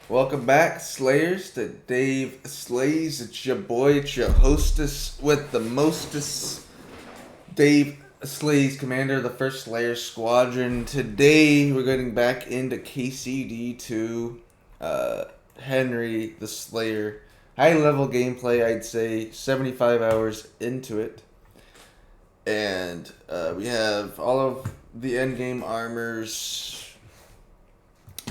Welcome back, Slayers, to Dave Slays. It's your boy, it's your hostess with the mostest, Dave Slays, commander of the 1st Slayer Squadron. Today, we're getting back into KCD2, Henry the Slayer. High level gameplay, I'd say 75 hours into it. And we have all of the endgame armors.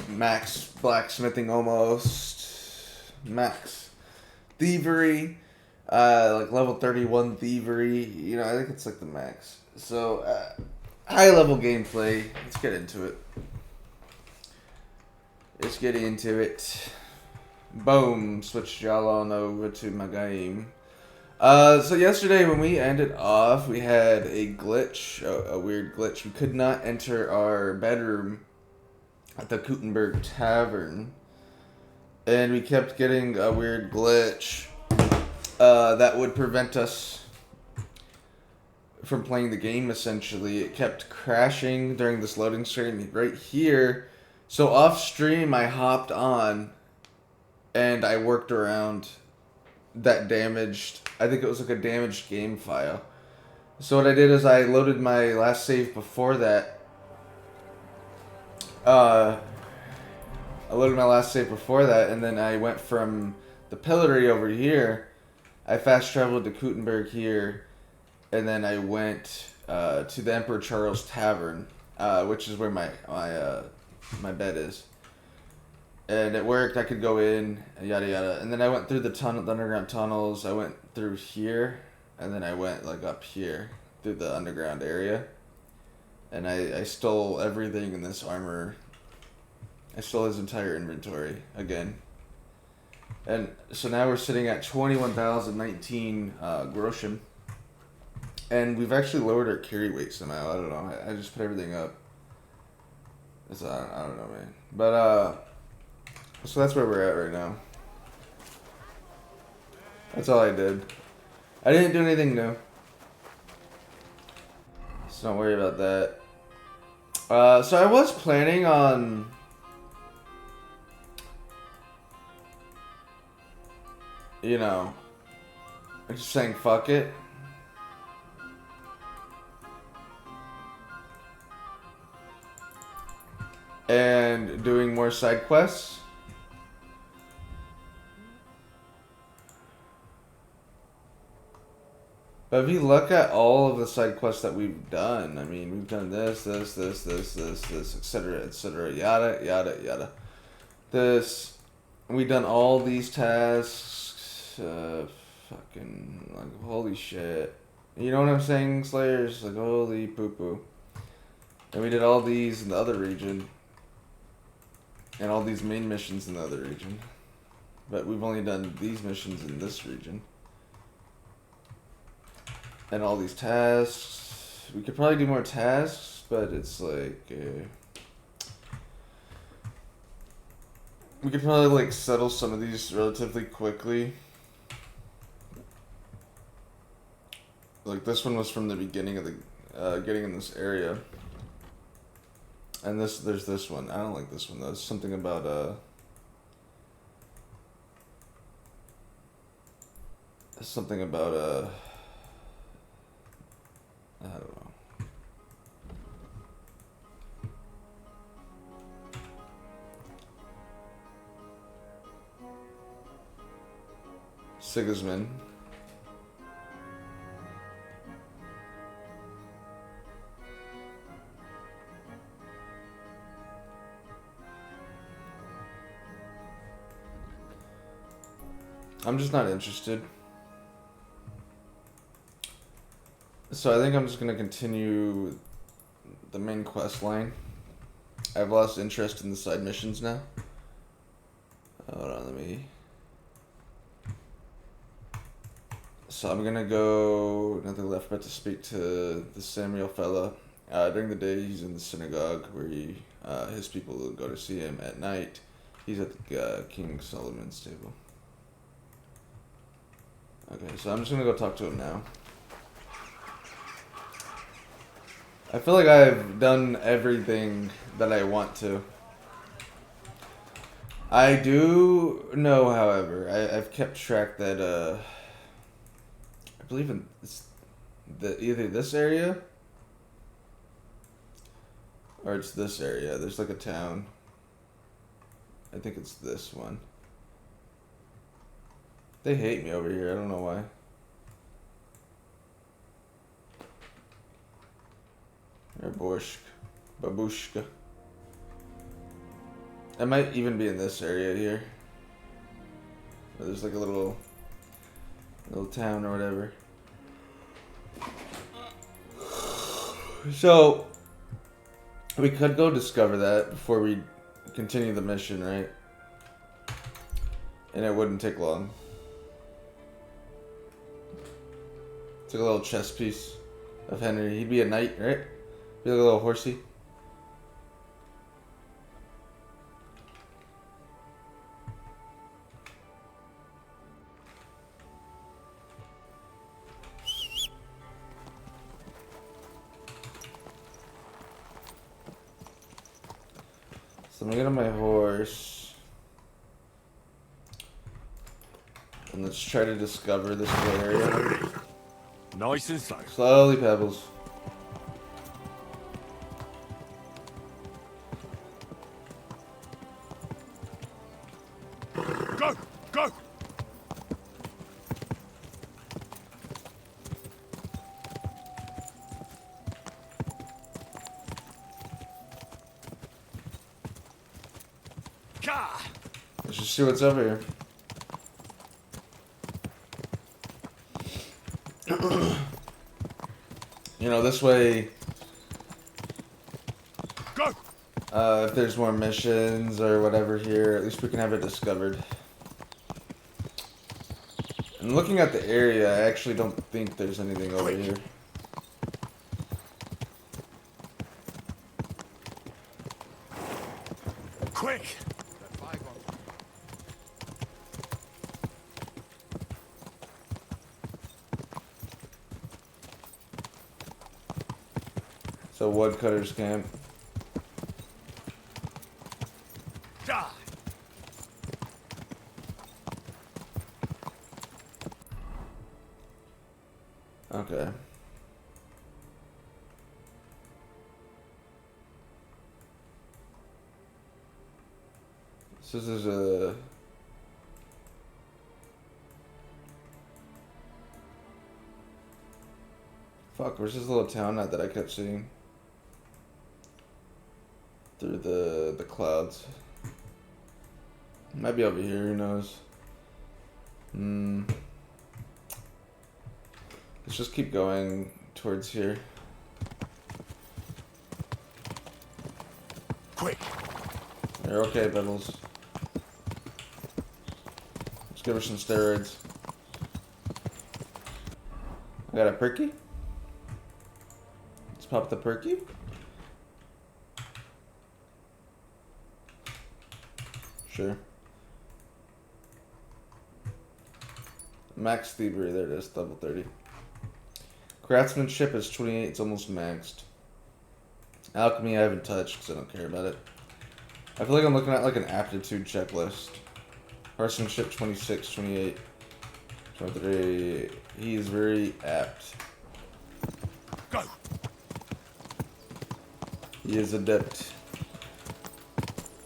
Max blacksmithing almost. Max thievery. Like level 31 thievery. You know, I think it's like the max. So, high level gameplay. Let's get into it. Boom. Switch y'all on over to my game. So yesterday when we ended off, we had a glitch, a weird glitch. We could not enter our bedroom at the Kutenberg Tavern, and we kept getting a weird glitch that would prevent us from playing the game. Essentially, it kept crashing during this loading screen right here. So off stream, I hopped on and I worked around that damaged, I think it was like a damaged game file. So what I did is I loaded my last save before that. I loaded my last save before that, and then I went from the pillory over here. I fast traveled to Kutenberg here, and then I went to the Emperor Charles Tavern, which is where my bed is. And it worked. I could go in, yada yada. And then I went through the underground tunnels. I went through here, and then I went like up here through the underground area. And I stole everything in this armor. I stole his entire inventory again. And so now we're sitting at 21,019 groschen. And we've actually lowered our carry weight somehow. I don't know. I just put everything up. So I don't know, man. But, so that's where we're at right now. That's all I did. I didn't do anything new. So don't worry about that. So I was planning on just saying fuck it. And doing more side quests. But if you look at all of the side quests that we've done, I mean, we've done this, etc., yada, yada, yada. We've done all these tasks, fucking, like, holy shit. You know what I'm saying, Slayers? Like, holy poo-poo. And we did all these in the other region. And all these main missions in the other region. But we've only done these missions in this region. And all these tasks. We could probably do more tasks, but it's like... we could probably like settle some of these relatively quickly. Like this one was from the beginning of the... getting in this area. And there's this one. I don't like this one though. It's something about, I don't know. Sigismund. I'm just not interested. So I think I'm just going to continue the main quest line. I've lost interest in the side missions now. Hold on, let me... So I'm going to go... Nothing left but to speak to the Samuel fella. During the day, he's in the synagogue where his people go to see him. At night, he's at the King Solomon's table. Okay, so I'm just going to go talk to him now. I feel like I've done everything that I want to. I do know, however, I've kept track that I believe in either this area or it's this area. There's like a town. I think it's this one. They hate me over here. I don't know why. Or Borsk. Babushka. I might even be in this area here. Where there's like a little town or whatever. So we could go discover that before we continue the mission, right? And it wouldn't take long. It's like a little chess piece of Henry. He'd be a knight, right? Be like a little horsey. So I'm gonna get on my horse. And let's try to discover this little area. Nice and slow. Slowly, Pebbles. Go! Go! Ka! Let's just see what's over here. You know, this way, Go! if there's more missions or whatever here, at least we can have it discovered. And looking at the area, I actually don't think there's anything over here. Quick! So woodcutter's camp. Die! Okay. So this is a... Fuck, where's this little town at that I kept seeing? Through the clouds. Might be over here, who knows? Let's just keep going towards here. Quick! You're okay, Pebbles. Let's give her some steroids. I got a perky. Let's pop the perky. Sure. Max thievery, there it is, level 30. Craftsmanship is 28, it's almost maxed. Alchemy I haven't touched because I don't care about it. I feel like I'm looking at like an aptitude checklist. Horsemanship 26, 28, 23. He is very apt. Go! He is adept.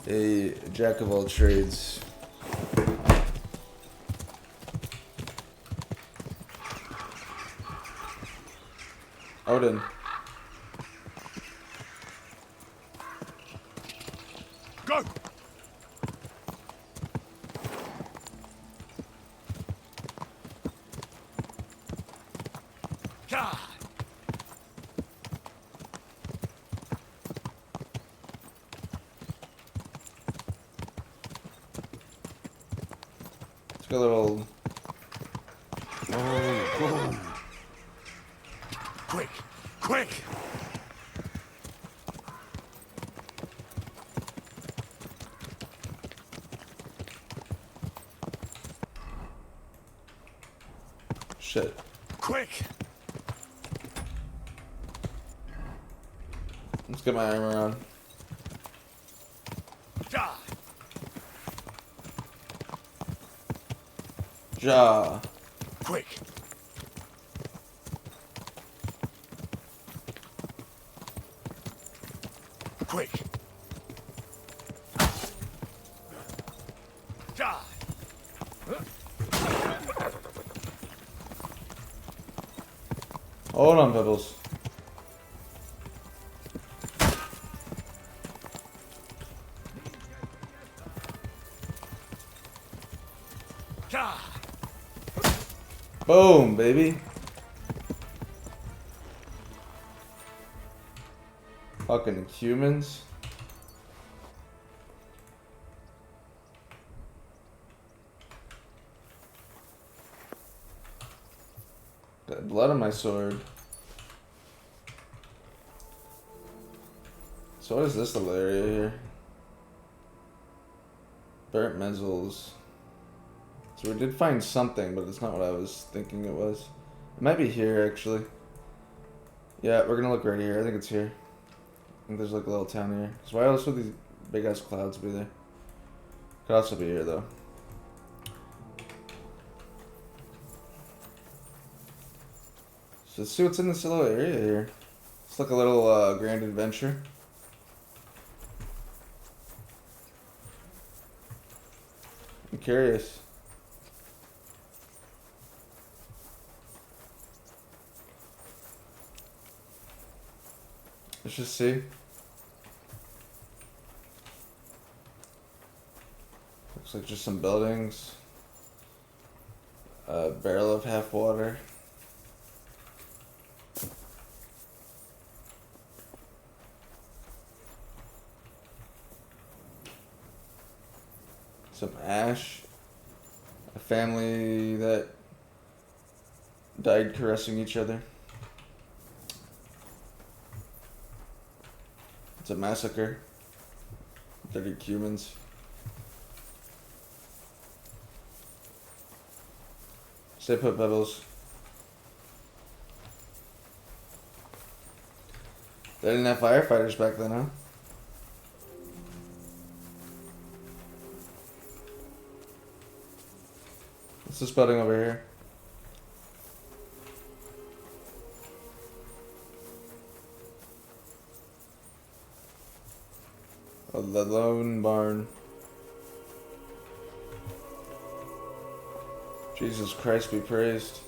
A jack of all trades. Odin. Go! Ka! Let's go a little. Boom! Quick! Quick! Shit. Quick! Let's get my armor on. Die! Jaw. Quick. Quick. Die. Hold on, Pebbles. Die. Boom, baby. Fucking humans. Got blood on my sword. So what is this little area here? Burnt mezzels. So we did find something, but it's not what I was thinking it was. It might be here, actually. Yeah, we're gonna look right here. I think it's here. I think there's like a little town here. So why else would these big ass clouds be there? Could also be here, though. So let's see what's in this little area here. It's like a little grand adventure. I'm curious. Let's just see. Looks like just some buildings. A barrel of half water. Some ash. A family that died caressing each other. It's a massacre. 30 humans. Stay put, Pebbles. They didn't have firefighters back then, huh? What's this building over here? Oh, the lone barn. Jesus Christ be praised.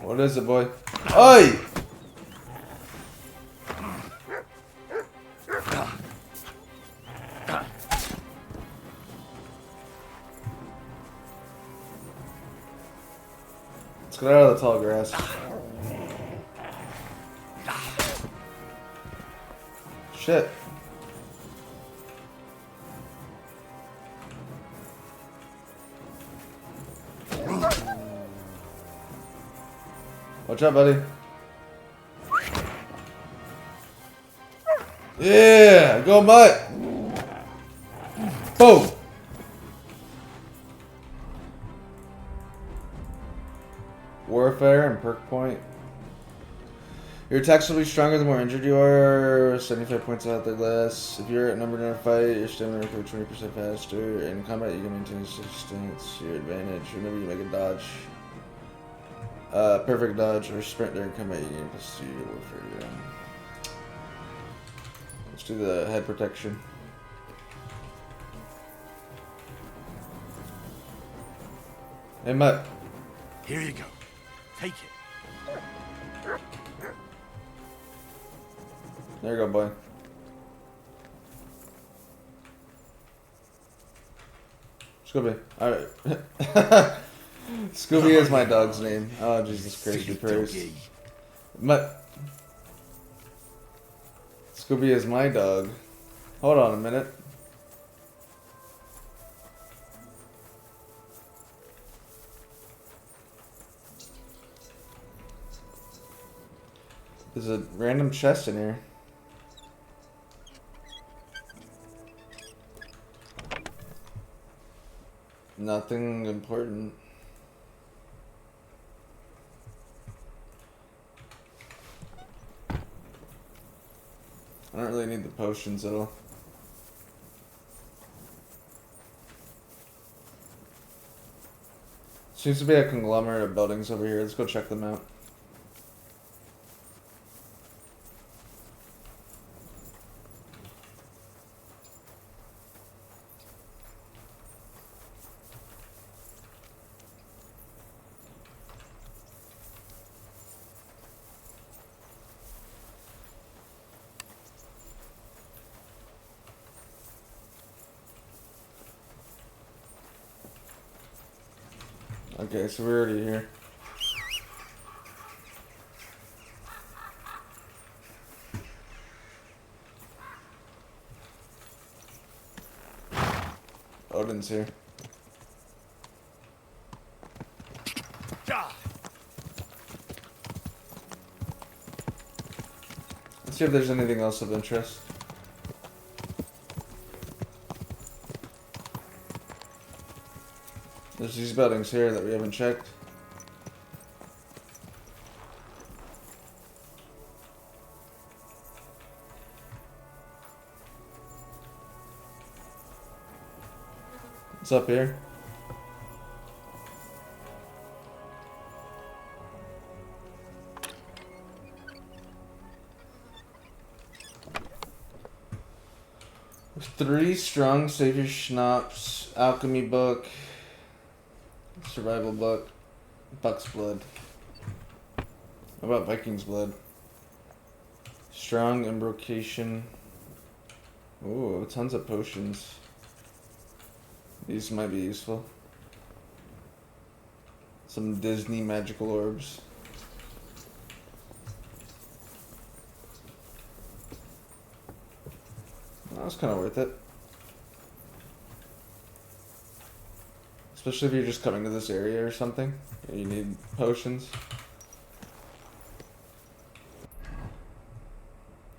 What is it, boy? Oi! Let's get out of the tall grass. Shit. Watch out, buddy. Yeah, go Mutt. Boom. Warfare and perk point. Your attacks will be stronger the more injured you are. 75 points out there less. If you're outnumbered in a fight, your stamina will recover 20% faster. In combat, you can maintain distance. Your advantage. Whenever you make a dodge. Perfect dodge or sprint during combat, you gain plus 2 warfare. Yeah. Let's do the head protection. Hey, Mutt. Here you go. Take it. There you go, boy. Scooby. Alright. Scooby is my dog's name. Oh, Jesus Christ, be praised. Mutt. Scooby is my dog. Hold on a minute. There's a random chest in here. Nothing important. I don't really need the potions at all. Seems to be a conglomerate of buildings over here. Let's go check them out. Okay, so we're already here. Odin's here. Let's see if there's anything else of interest. There's these buildings here that we haven't checked. What's up here? Three strong savior schnapps, alchemy book, survival book, buck's blood. How about Viking's blood? Strong embrocation. Ooh, tons of potions. These might be useful. Some Disney magical orbs. That was kind of worth it. Especially if you're just coming to this area or something. And you need potions.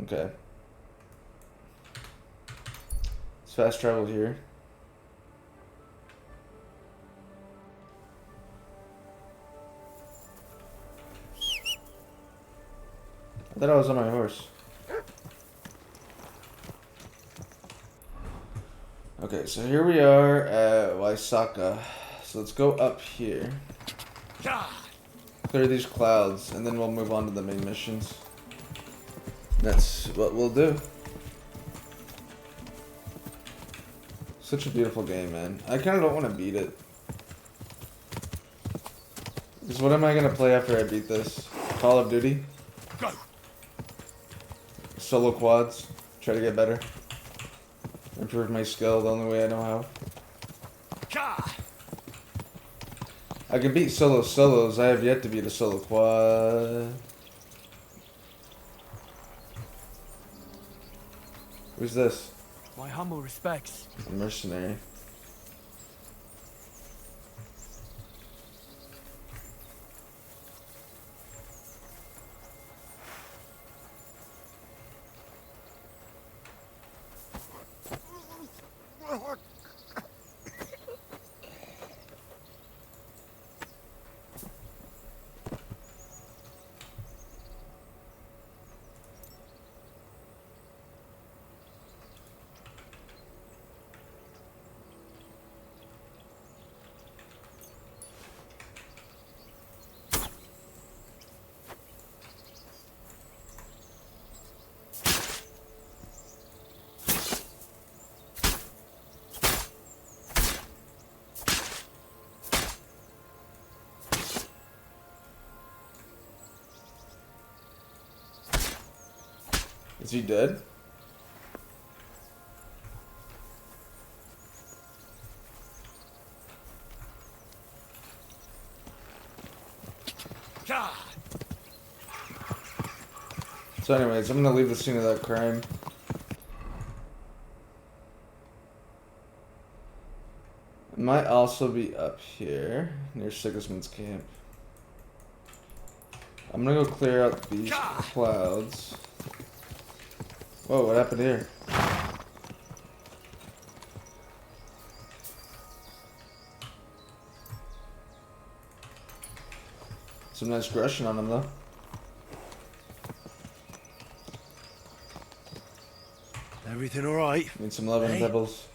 Okay. Let's fast travel here. I thought I was on my horse. Okay, so here we are at Waisaka. So let's go up here. Clear these clouds, and then we'll move on to the main missions. That's what we'll do. Such a beautiful game, man. I kind of don't want to beat it. Because what am I going to play after I beat this? Call of Duty? Go. Solo quads? Try to get better? Improve my skill the only way I know how? I can beat solos. I have yet to beat a solo quad. Who's this? My humble respects. A mercenary. Is he dead? So anyways, I'm gonna leave the scene of that crime. It might also be up here, near Sigismund's camp. I'm gonna go clear out these clouds. Whoa, what happened here? Some nice aggression on him though. Everything all right? Need some love and Hey? pebbles.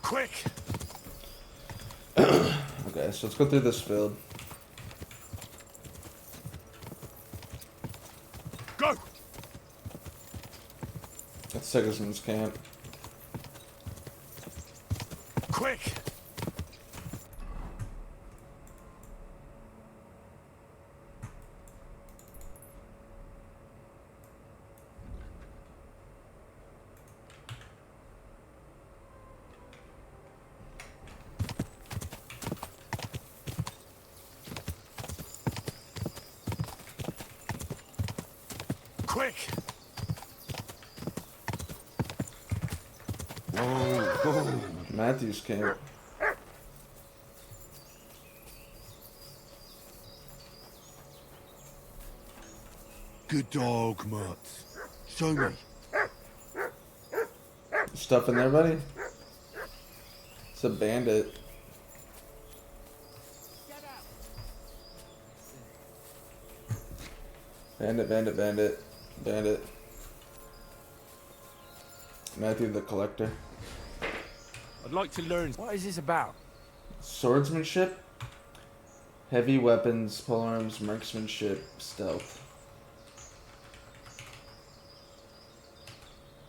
Quick! Okay, so let's go through this field. Go! That's Sigismund's camp. Quick! Quick! Whoa! Matthew's camp. Good dog, Mutt. Show me. Stuff in there, buddy? It's a bandit. Bandit, bandit, bandit, bandit. Matthew the Collector. I'd like to learn. What is this about? Swordsmanship, heavy weapons, polearms, marksmanship, stealth.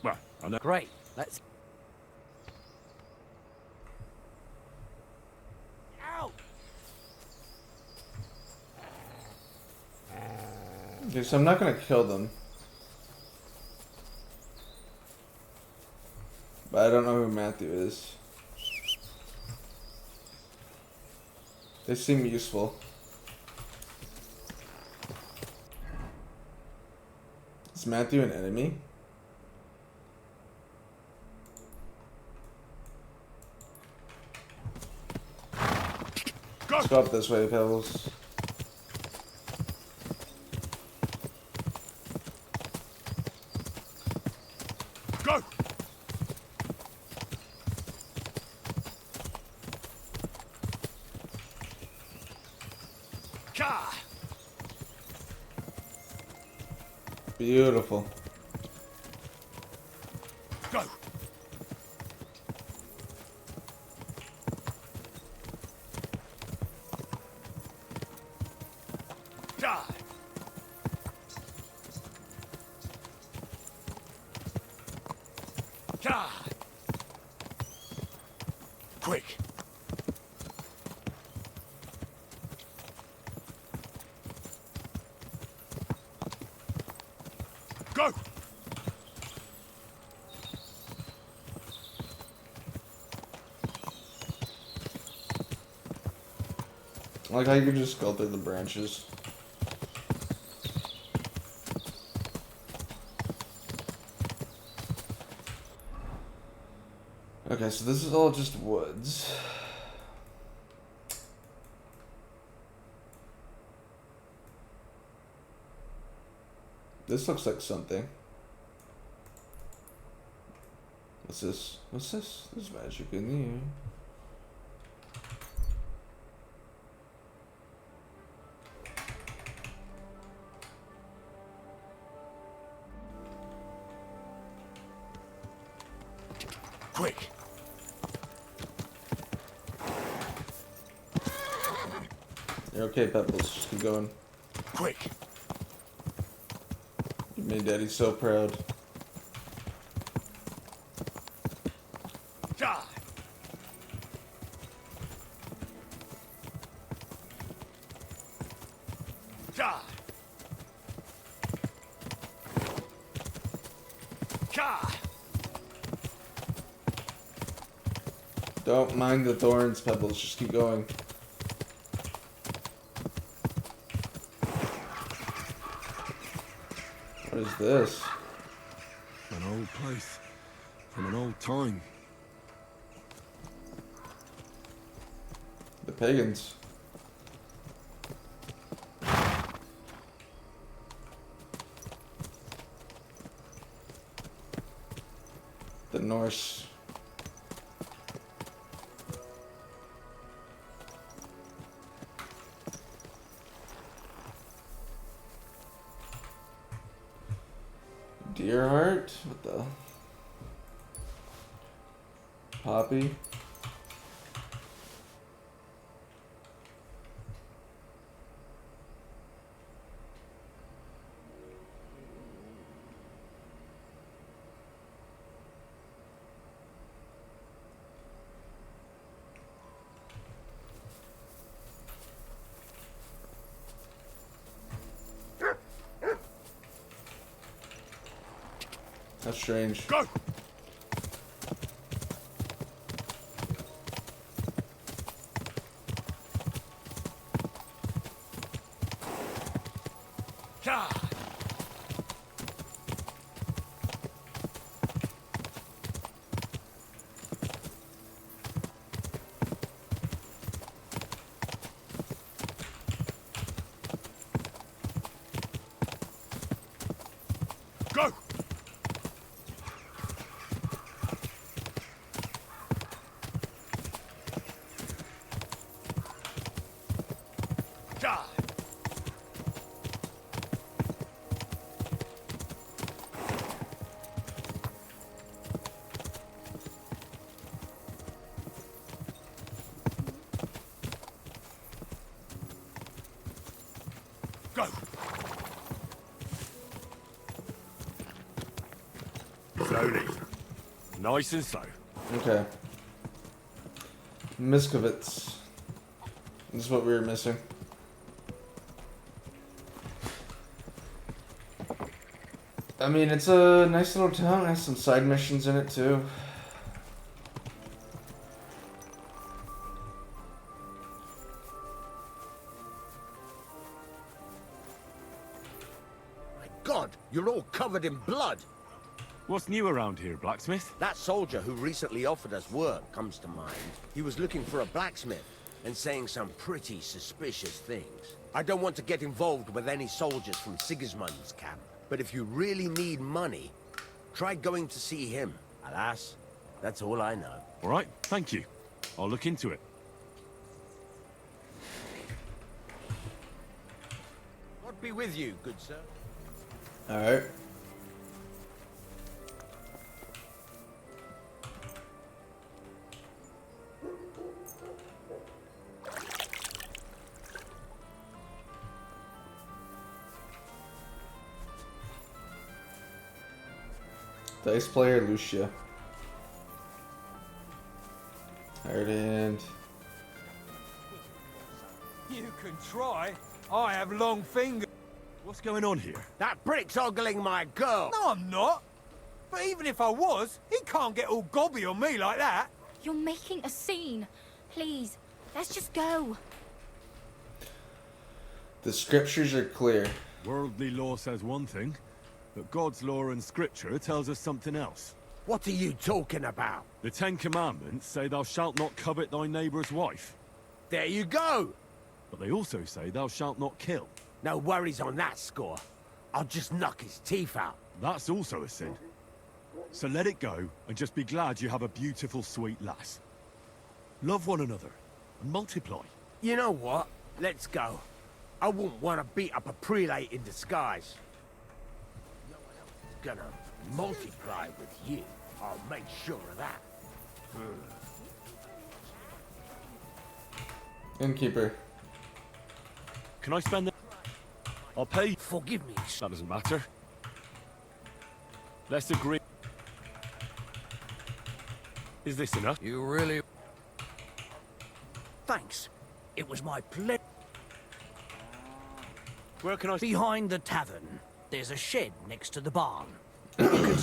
Well, I know. Great. Let's. Ow! Okay, so I'm not gonna kill them. But I don't know who Matthew is. They seem useful. Is Matthew an enemy? Go! Let's go up this way, Pebbles. Go! Ka! Beautiful. Go! Ka! Ka! Quick! Go! I like how you can just go through the branches. Okay, so this is all just woods. This looks like something. What's this? What's this? There's magic in the air. Quick! You're okay, Pebbles. Just keep going. Quick! You made Daddy so proud. Ka! Ka! Ka! Don't mind the thorns, Pebbles. Just keep going. What is this? An old place. From an old time. The pagans. Norse. Deerheart? What the? Poppy? That's strange. Go! God! Go! God! Go! Slowly. Nice and slow. Okay. Miskovitz. This is what we were missing. I mean, it's a nice little town. It has some side missions in it, too. My God, you're all covered in blood. What's new around here, blacksmith? That soldier who recently offered us work comes to mind. He was looking for a blacksmith and saying some pretty suspicious things. I don't want to get involved with any soldiers from Sigismund's camp, but if you really need money, try going to see him. Alas, that's all I know. All right, thank you. I'll look into it. God be with you, good sir. Alright. Dice player Lucia. Hardened. You can try. I have long fingers. What's going on here? That prick's ogling my girl. No, I'm not. But even if I was, he can't get all gobby on me like that. You're making a scene. Please, let's just go. The scriptures are clear. Worldly law says one thing, but God's law and scripture tells us something else. What are you talking about? The Ten Commandments say thou shalt not covet thy neighbour's wife, There you go. but they also say thou shalt not kill. No worries on that score. I'll just knock his teeth out. That's also a sin. So let it go and just be glad you have a beautiful, sweet lass. Love one another and multiply. You know what? Let's go. I wouldn't want to beat up a prelate in disguise. No one else is gonna multiply with you. I'll make sure of that. Innkeeper. Can I spend the... I'll pay. Forgive me. That doesn't matter. Let's agree. Is this enough? You really... Thanks. It was my pleasure. Where can I... Behind the tavern, there's a shed next to the barn. You can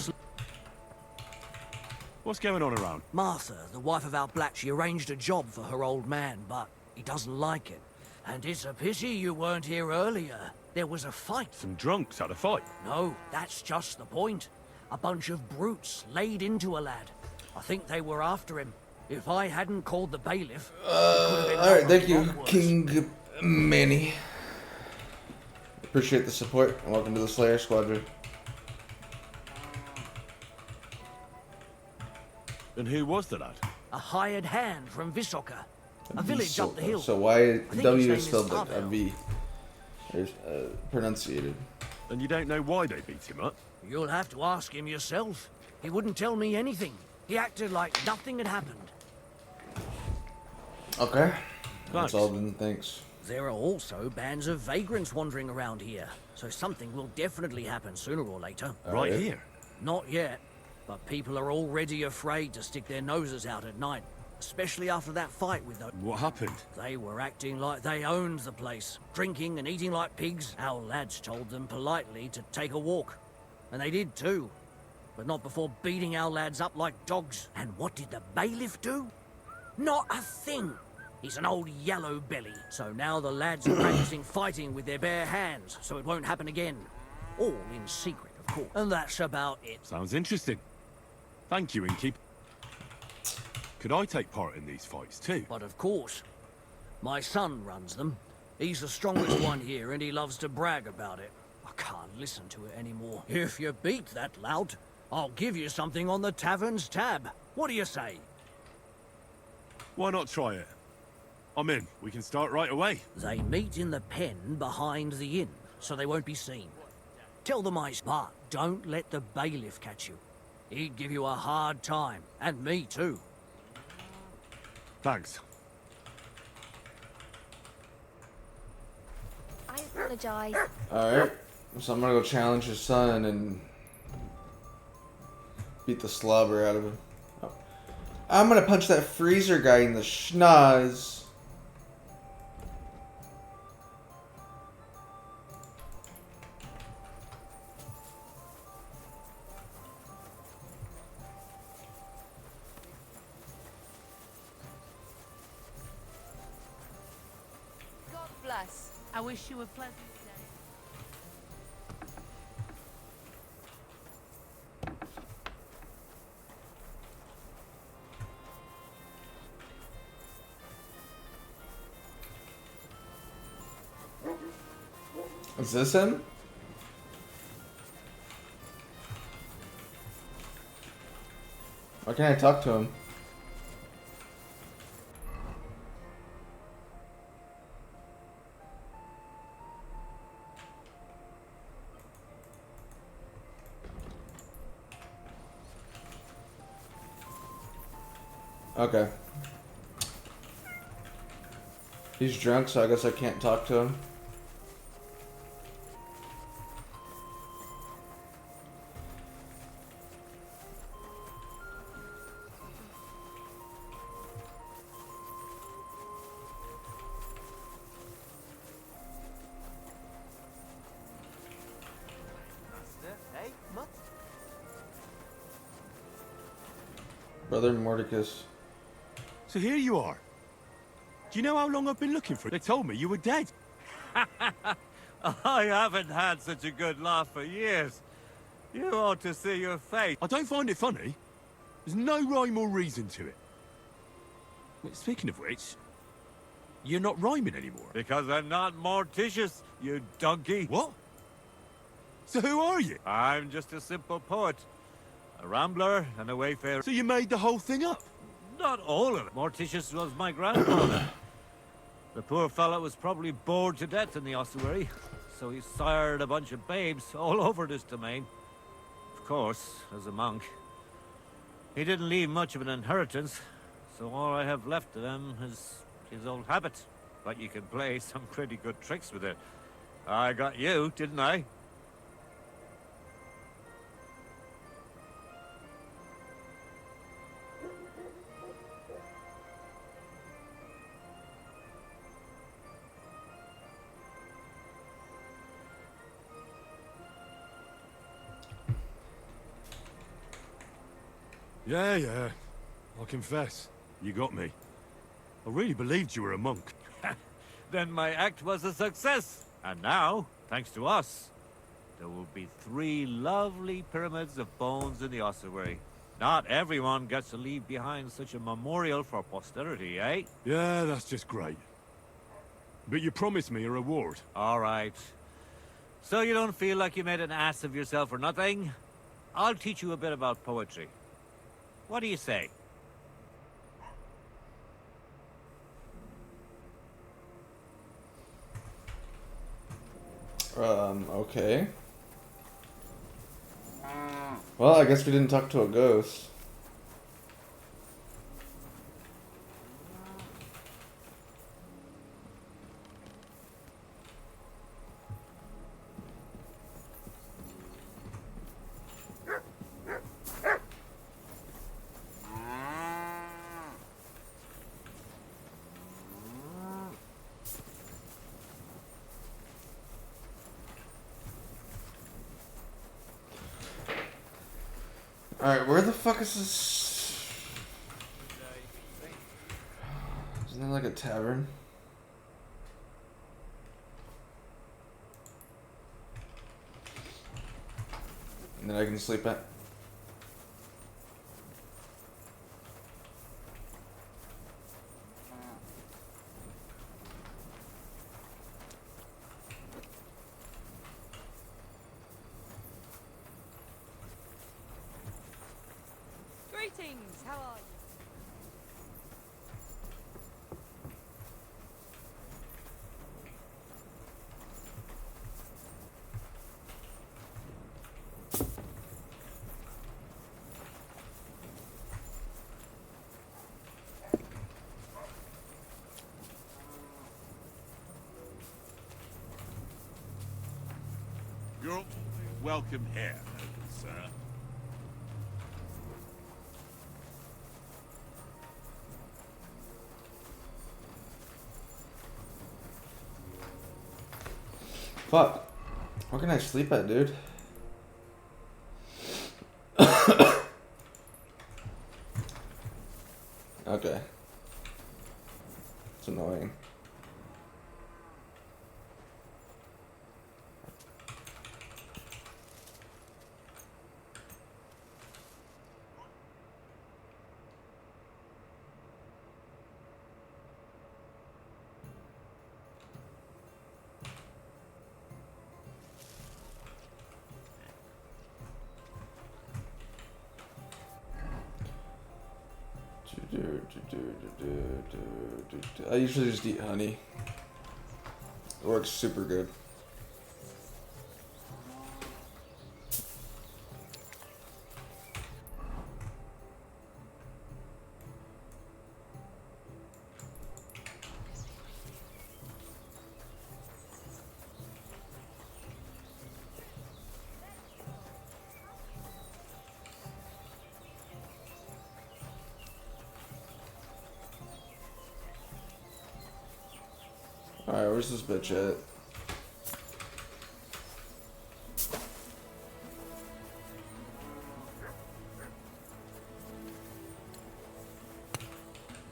What's going on around? Martha, the wife of our Black, she arranged a job for her old man, but he doesn't like it. And it's a pity you weren't here earlier. There was a fight. Some drunks had a fight. No, that's just the point. A bunch of brutes laid into a lad. I think they were after him. If I hadn't called the bailiff... Alright, thank you, King Manny. Appreciate the support, and welcome to the Slayer Squadron. And who was the lad? A hired hand from Visoka, a village up the hill. So why think W his name is is spelled like a Pavel. V? Or pronunciated. And you don't know why they beat him up? You'll have to ask him yourself. He wouldn't tell me anything. He acted like nothing had happened. Okay. Thanks. That's all then, thanks. There are also bands of vagrants wandering around here, so something will definitely happen sooner or later. Right Alright. here. Not yet, but people are already afraid to stick their noses out at night, especially after that fight with those. What happened? They were acting like they owned the place, drinking and eating like pigs. Our lads told them politely to take a walk, and they did too, but not before beating our lads up like dogs. And what did the bailiff do? Not a thing. He's an old yellow belly, so now the lads are practicing fighting with their bare hands, so it won't happen again. All in secret, of course. And that's about it. Sounds interesting. Thank you, Inkeep. Could I take part in these fights too? But of course, my son runs them. He's the strongest one here, and he loves to brag about it. I can't listen to it anymore. If you beat that lout, I'll give you something on the tavern's tab. What do you say? Why not try it? I'm in. We can start right away. They meet in the pen behind the inn, so they won't be seen. Tell them but don't let the bailiff catch you. He'd give you a hard time, and me too. Thanks. I apologize. Alright. So I'm gonna go challenge his son and beat the slobber out of him. Oh. I'm gonna punch that freezer guy in the schnoz. God bless. I wish you a pleasant day. Is this him? Why can't I talk to him? Okay. He's drunk, so I guess I can't talk to him. Brother Mordecus. So here you are. Do you know how long I've been looking for you? They told me you were dead. I haven't had such a good laugh for years. You ought to see your face. I don't find it funny. There's no rhyme or reason to it. Wait, speaking of which, you're not rhyming anymore. Because I'm not Morticius, you donkey. What? So who are you? I'm just a simple poet. A rambler and a wayfarer. So you made the whole thing up? Not all of it. Morticius was my grandfather. The poor fellow was probably bored to death in the ossuary, so he sired a bunch of babes all over this domain. Of course, as a monk. He didn't leave much of an inheritance, so all I have left of him is his old habit. But you can play some pretty good tricks with it. I got you, didn't I? Yeah. I'll confess. You got me. I really believed you were a monk. Then my act was a success. And now, thanks to us, there will be 3 lovely pyramids of bones in the ossuary. Not everyone gets to leave behind such a memorial for posterity, eh? Yeah, that's just great. But you promised me a reward. All right. So you don't feel like you made an ass of yourself or nothing? I'll teach you a bit about poetry. What do you say? Okay. Well, I guess we didn't talk to a ghost. Alright, where the fuck is this? Isn't there like a tavern? And then I can sleep at? Greetings, how are you? You're welcome here, noble sir. Fuck. Where can I sleep at, dude? Okay. It's annoying. I usually just eat honey. It works super good. Alright, where's this bitch at?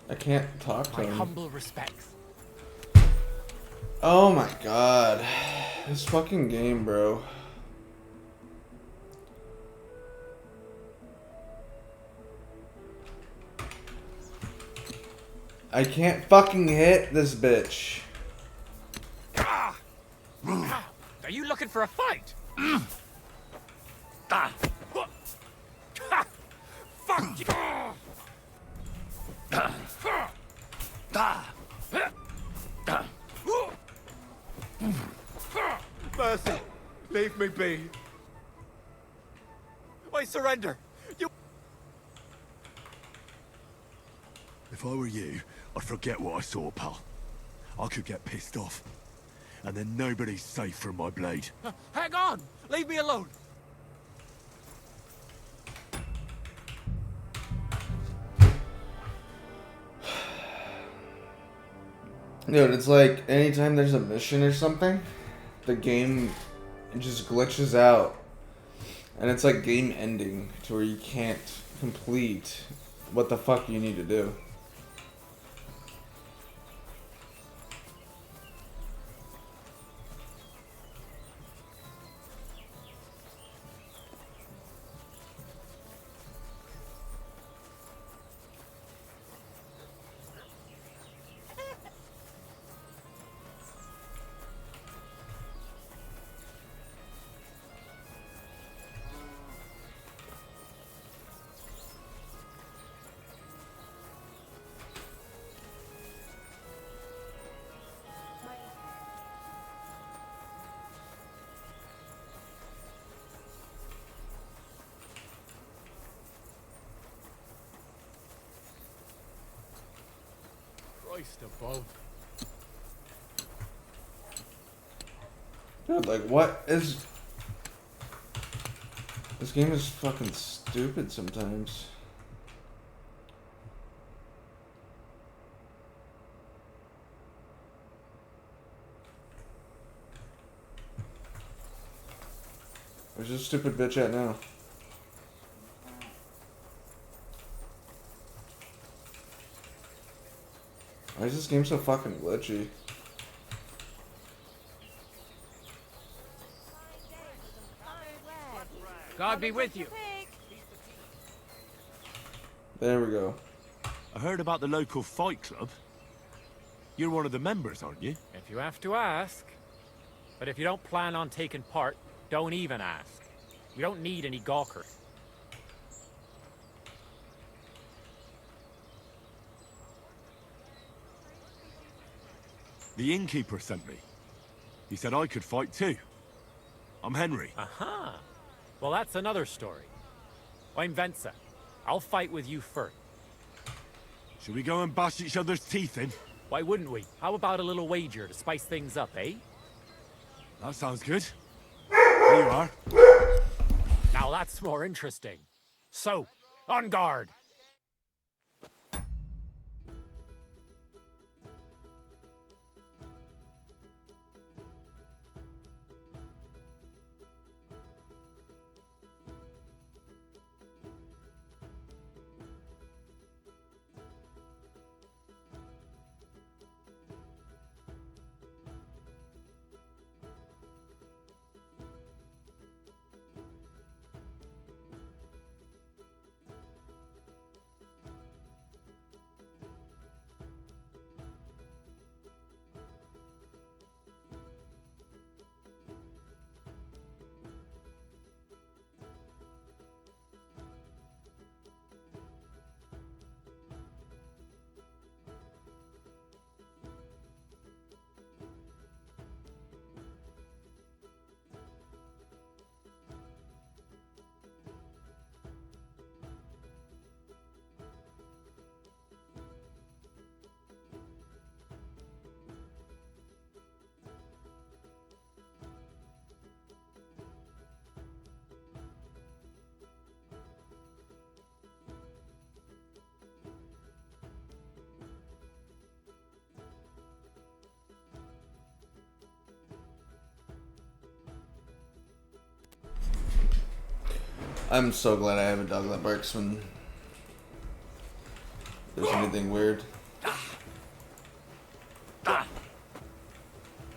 I can't talk to him. Humble respects. Oh my god. This fucking game, bro. I can't fucking hit this bitch. Are you looking for a fight? Fuck you! Mercy, leave me be. I surrender. You. If I were you, I'd forget what I saw, pal. I could get pissed off. And then nobody's safe from my blade. Hang on! Leave me alone! Dude, it's like anytime there's a mission or something, the game just glitches out. And it's like game ending to where you can't complete what the fuck you need to do. Christ above. Dude, like, what is... This game is fucking stupid sometimes. Where's this stupid bitch at now? Why is this game so fucking glitchy? God be with you. There we go. I heard about the local fight club. You're one of the members, aren't you? If you have to ask. But if you don't plan on taking part, don't even ask. We don't need any gawkers. The innkeeper sent me. He said I could fight too. I'm Henry. Aha! Well, that's another story. I'm Venza. I'll fight with you first. Should we go and bash each other's teeth in? Why wouldn't we? How about a little wager to spice things up, eh? That sounds good. Here you are. Now that's more interesting. So, on guard! I'm so glad I have a dog that barks when there's anything weird.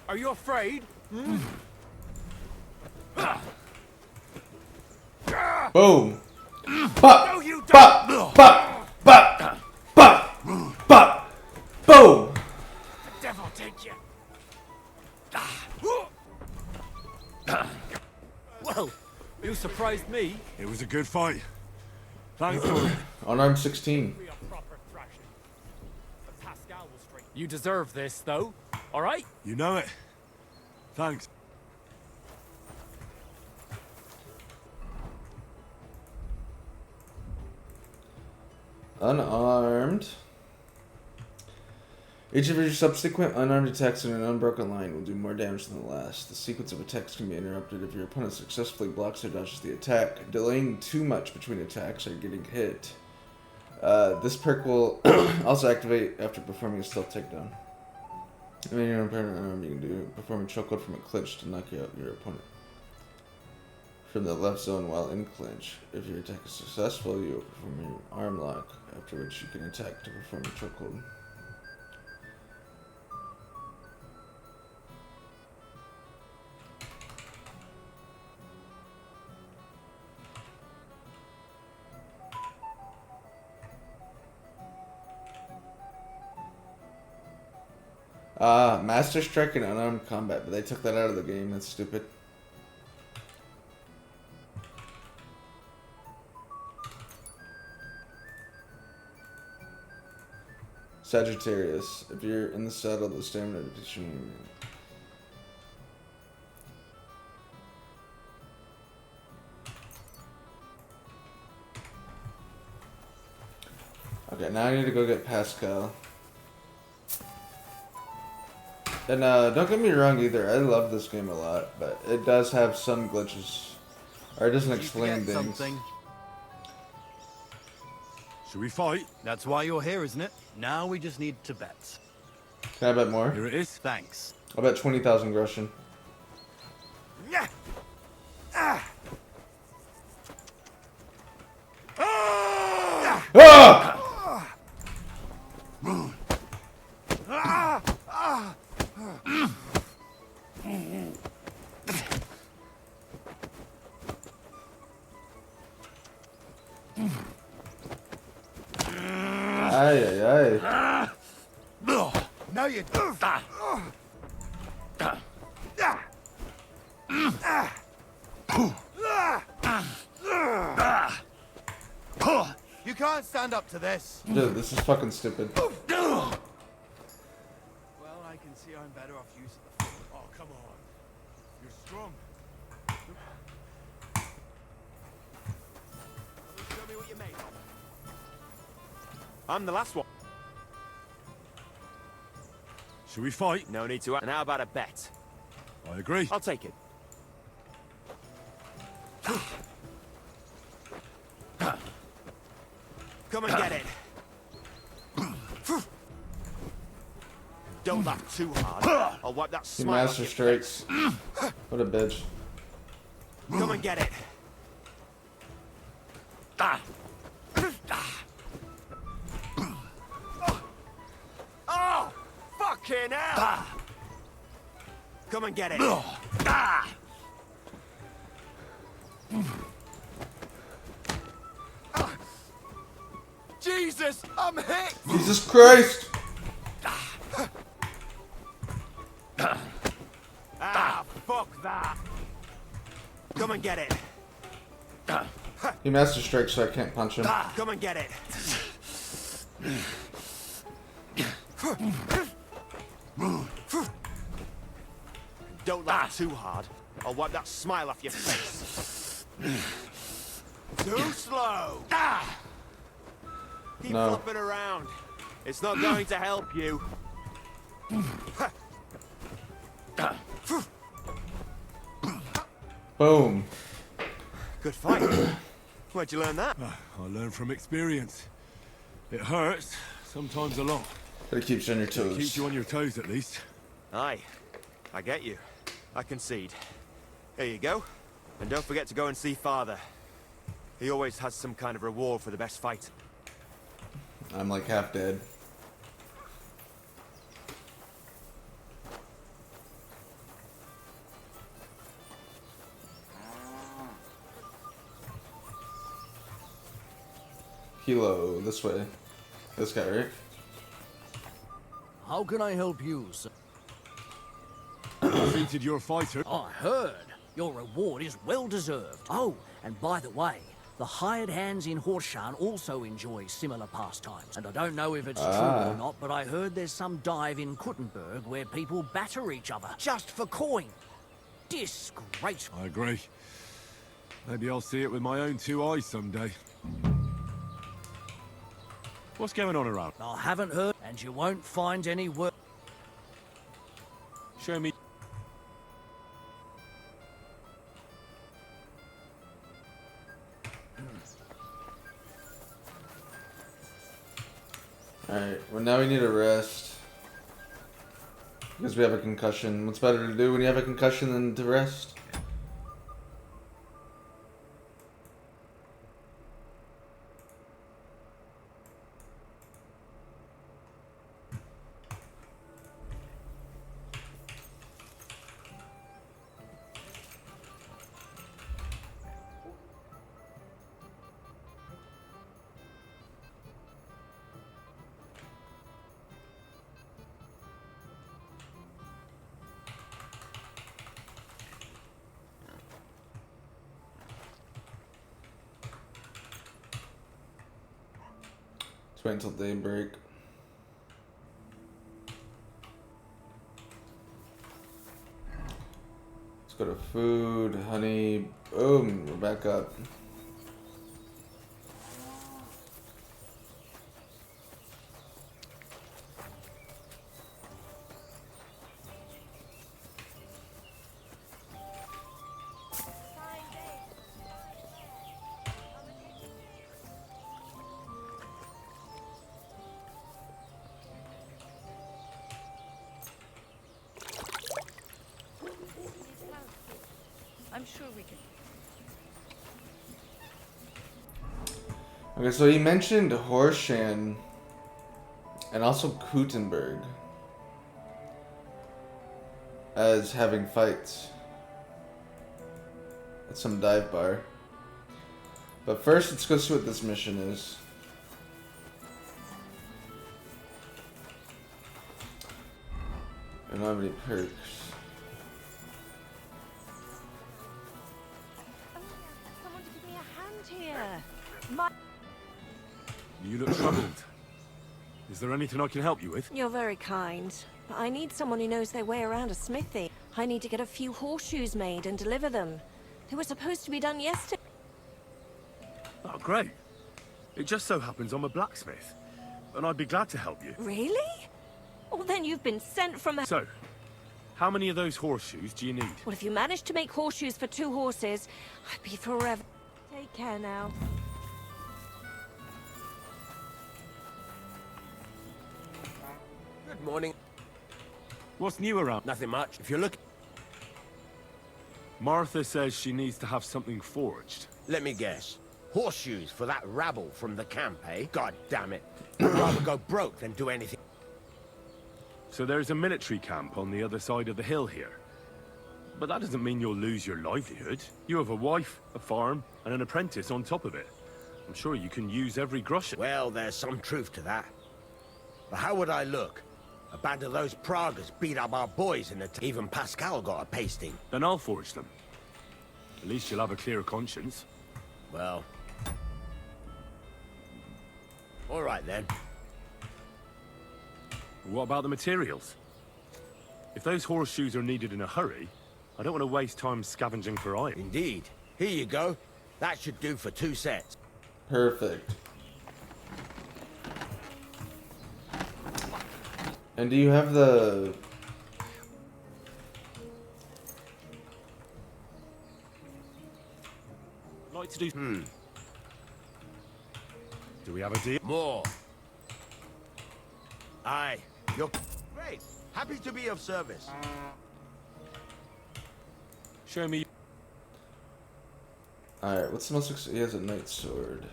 Are you afraid? Boom! Bop! No, you don't! Bop! Bop! Bop! Bop! Bop! Boom! The devil take you! Well, you surprised me. It was a good fight. Thanks for it. Unarmed 16. Be a proper thrashing. But Pascal was straight. You deserve this, though. All right? You know it. Thanks. Unarmed. Each of your subsequent unarmed attacks in an unbroken line will do more damage than the last. The sequence of attacks can be interrupted if your opponent successfully blocks or dodges the attack, delaying too much between attacks or getting hit. This perk will also activate after performing a stealth takedown. When you're apparently unarmed, you can perform a chokehold from a clinch to knock out your opponent from the left zone while in clinch. If your attack is successful, you will perform an arm lock, after which you can attack to perform a chokehold. Master Strike and unarmed combat, but they took that out of the game. That's stupid. Sagittarius. If you're in the saddle, the stamina depletion. Okay, now I need to go get Pascal. And don't get me wrong either. I love this game a lot, but it does have some glitches, or it doesn't explain things. Should we fight? That's why you're here, isn't it? Now we just need to bet. Can I bet more? Here it is. Thanks. I'll bet 20,000 groschen. Ah! Ay, ay, ay. No, you don't. You can't stand up to this. Dude, this is fucking stupid. Well, I can see I'm better off using the foot. Oh, come on. You're strong. Show me what you made. I'm the last one. Should we fight? No need to. And how about a bet? I agree. I'll take it. Come and get it. Don't laugh too hard. I'll wipe that He smile off master your strikes. face. What a bitch. Come and get it. Oh, fucking hell! Come and get it. Jesus, I'm hit. Jesus Christ! Ah, fuck that. Come and get it. He master strikes, so I can't punch him. Come and get it. Don't laugh too hard. I'll wipe that smile off your face. Too slow. Keep No. flopping around. It's not going to help you. Boom. Good fight. Where'd you learn that? I learned from experience. It hurts, sometimes a lot. But it keeps you on your It keeps toes. you on your toes at least. Aye. I get you. I concede. Here you go. And don't forget to go and see Father. He always has some kind of reward for the best fight. I'm like half dead. Kilo, this way. This guy, right? How can I help you, sir? Defeated your fighter. I heard. Your reward is well deserved. Oh, and by the way, the hired hands in Horshan also enjoy similar pastimes. And I don't know if it's true or not, but I heard there's some dive in Kuttenberg where people batter each other just for coin. Disgraceful. I agree. Maybe I'll see it with my own two eyes someday. What's going on around? I haven't heard, and you won't find any word. Show me. Alright, well now we need a rest. Because we have a concussion. What's better to do when you have a concussion than to rest? Let's wait until daybreak. Let's go to food, honey. Boom, we're back up. sure we can. Okay, so he mentioned Horshan and also Kutenberg as having fights at some dive bar. But first, let's go see what this mission is. I don't have any perks. Someone to give me a hand here. You look troubled. Is there anything I can help you with? You're very kind, but I need someone who knows their way around a smithy. I need to get a few horseshoes made and deliver them. They were supposed to be done yesterday. Oh, great. It just so happens I'm a blacksmith, and I'd be glad to help you. Really? Well, then you've been sent from a... So, how many of those horseshoes do you need? Well, if you manage to make horseshoes for 2 horses, I'd be forever... Take care now. Good morning. What's new around? Nothing much. If you're looking... Martha says she needs to have something forged. Let me guess. Horseshoes for that rabble from the camp, eh? God damn it. I'd rather go broke than do anything. So there's a military camp on the other side of the hill here. But that doesn't mean you'll lose your livelihood. You have a wife, a farm, and an apprentice on top of it. I'm sure you can use every groschen. Well, there's some truth to that. But how would I look? A band of those Pragas beat up our boys in the even Pascal got a pasting. Then I'll forge them. At least you'll have a clear conscience. Well... all right, then. What about the materials? If those horseshoes are needed in a hurry, I don't want to waste time scavenging for iron. Indeed. Here you go. That should do for 2 sets. Perfect. And do you have the... I'd like to do... Do we have a deal? More. Aye. You're... Great. Happy to be of service. Show me... Alright, what's the most... He has a knight sword.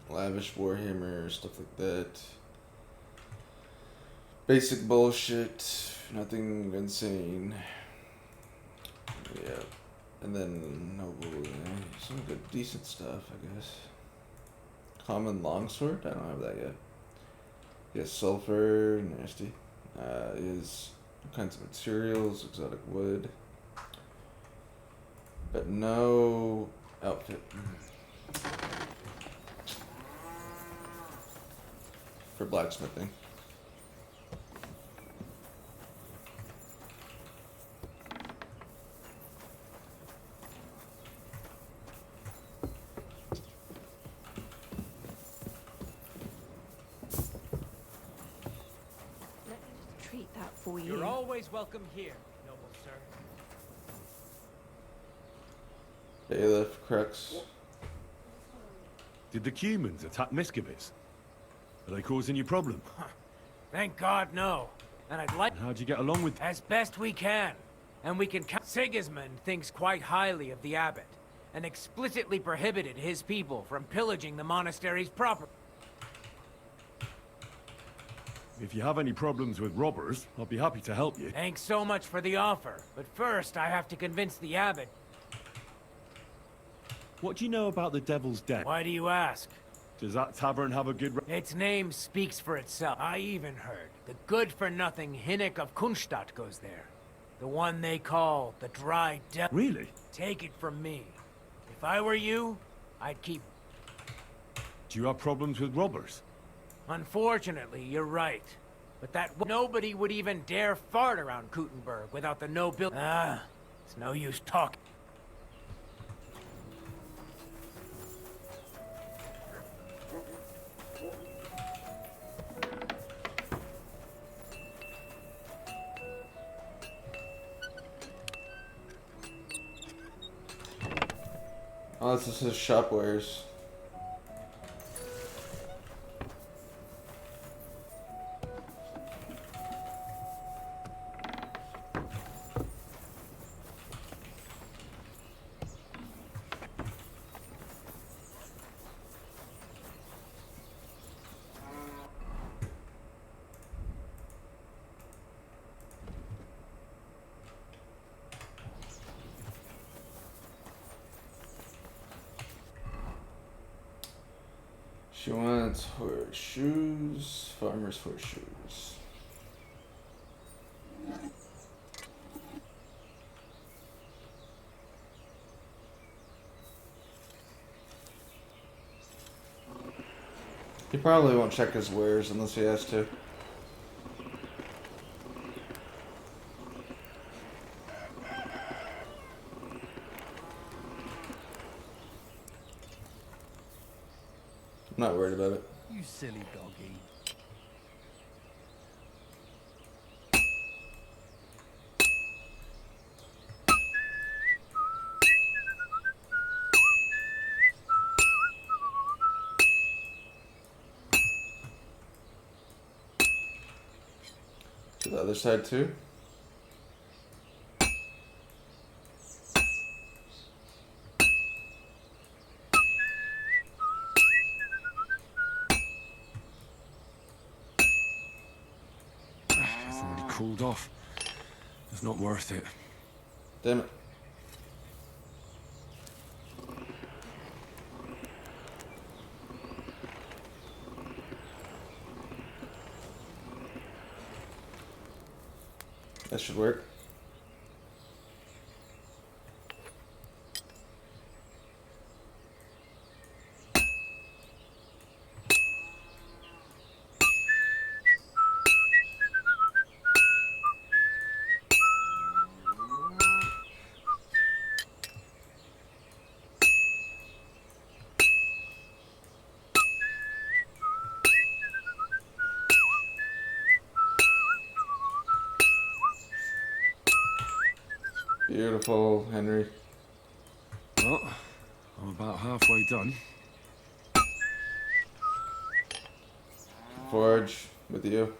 Lavish warhammer, stuff like that. Basic bullshit. Nothing insane. Yeah. And then noble, some good decent stuff, I guess. Common longsword? I don't have that yet. He has sulfur, nasty. He has all kinds of materials, exotic wood. But no outfit. For blacksmithing. Let me just treat that for you. You're always welcome here, noble sir. Bailiff, crux. Did the Cumans attack Miscavige? Are they causing you problem? Thank God, no. And I'd like... How'd you get along with... As best we can. And we can count... Sigismund thinks quite highly of the abbot, and explicitly prohibited his people from pillaging the monastery's property. If you have any problems with robbers, I'll be happy to help you. Thanks so much for the offer, but first I have to convince the abbot. What do you know about the Devil's Den? Why do you ask? Does that tavern have a good... Its name speaks for itself. I even heard the good-for-nothing Hinnik of Kunstadt goes there. The one they call the Dry Devil. Really? Take it from me. If I were you, I'd keep... Do you have problems with robbers? Unfortunately, you're right. But that... Nobody would even dare fart around Kutenberg without the nobility. It's no use talking. Oh, this is his shop wares. She wants horseshoes, farmer's horseshoes. He probably won't check his wares unless he has to. I'm not worried about it. You silly doggy. To the other side too. I've already cooled off. It's not worth it. Damn it. That should work. Beautiful, Henry. Well, I'm about halfway done. Forge with you.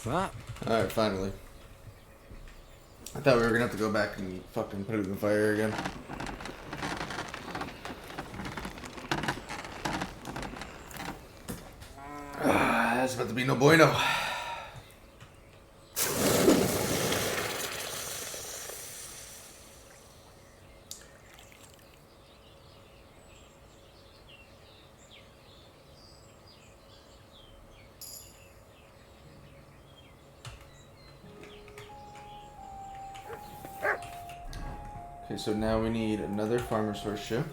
That. Alright, finally. I thought we were gonna have to go back and fucking put it in the fire again. That's about to be no bueno. Okay, so now we need another farmer's horseshoe.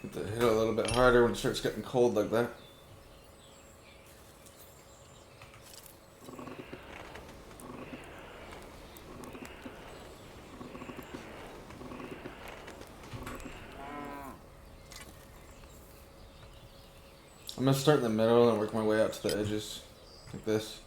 Have to hit it a little bit harder when it starts getting cold like that. I'm gonna start in the middle and work my way out to the edges, like this.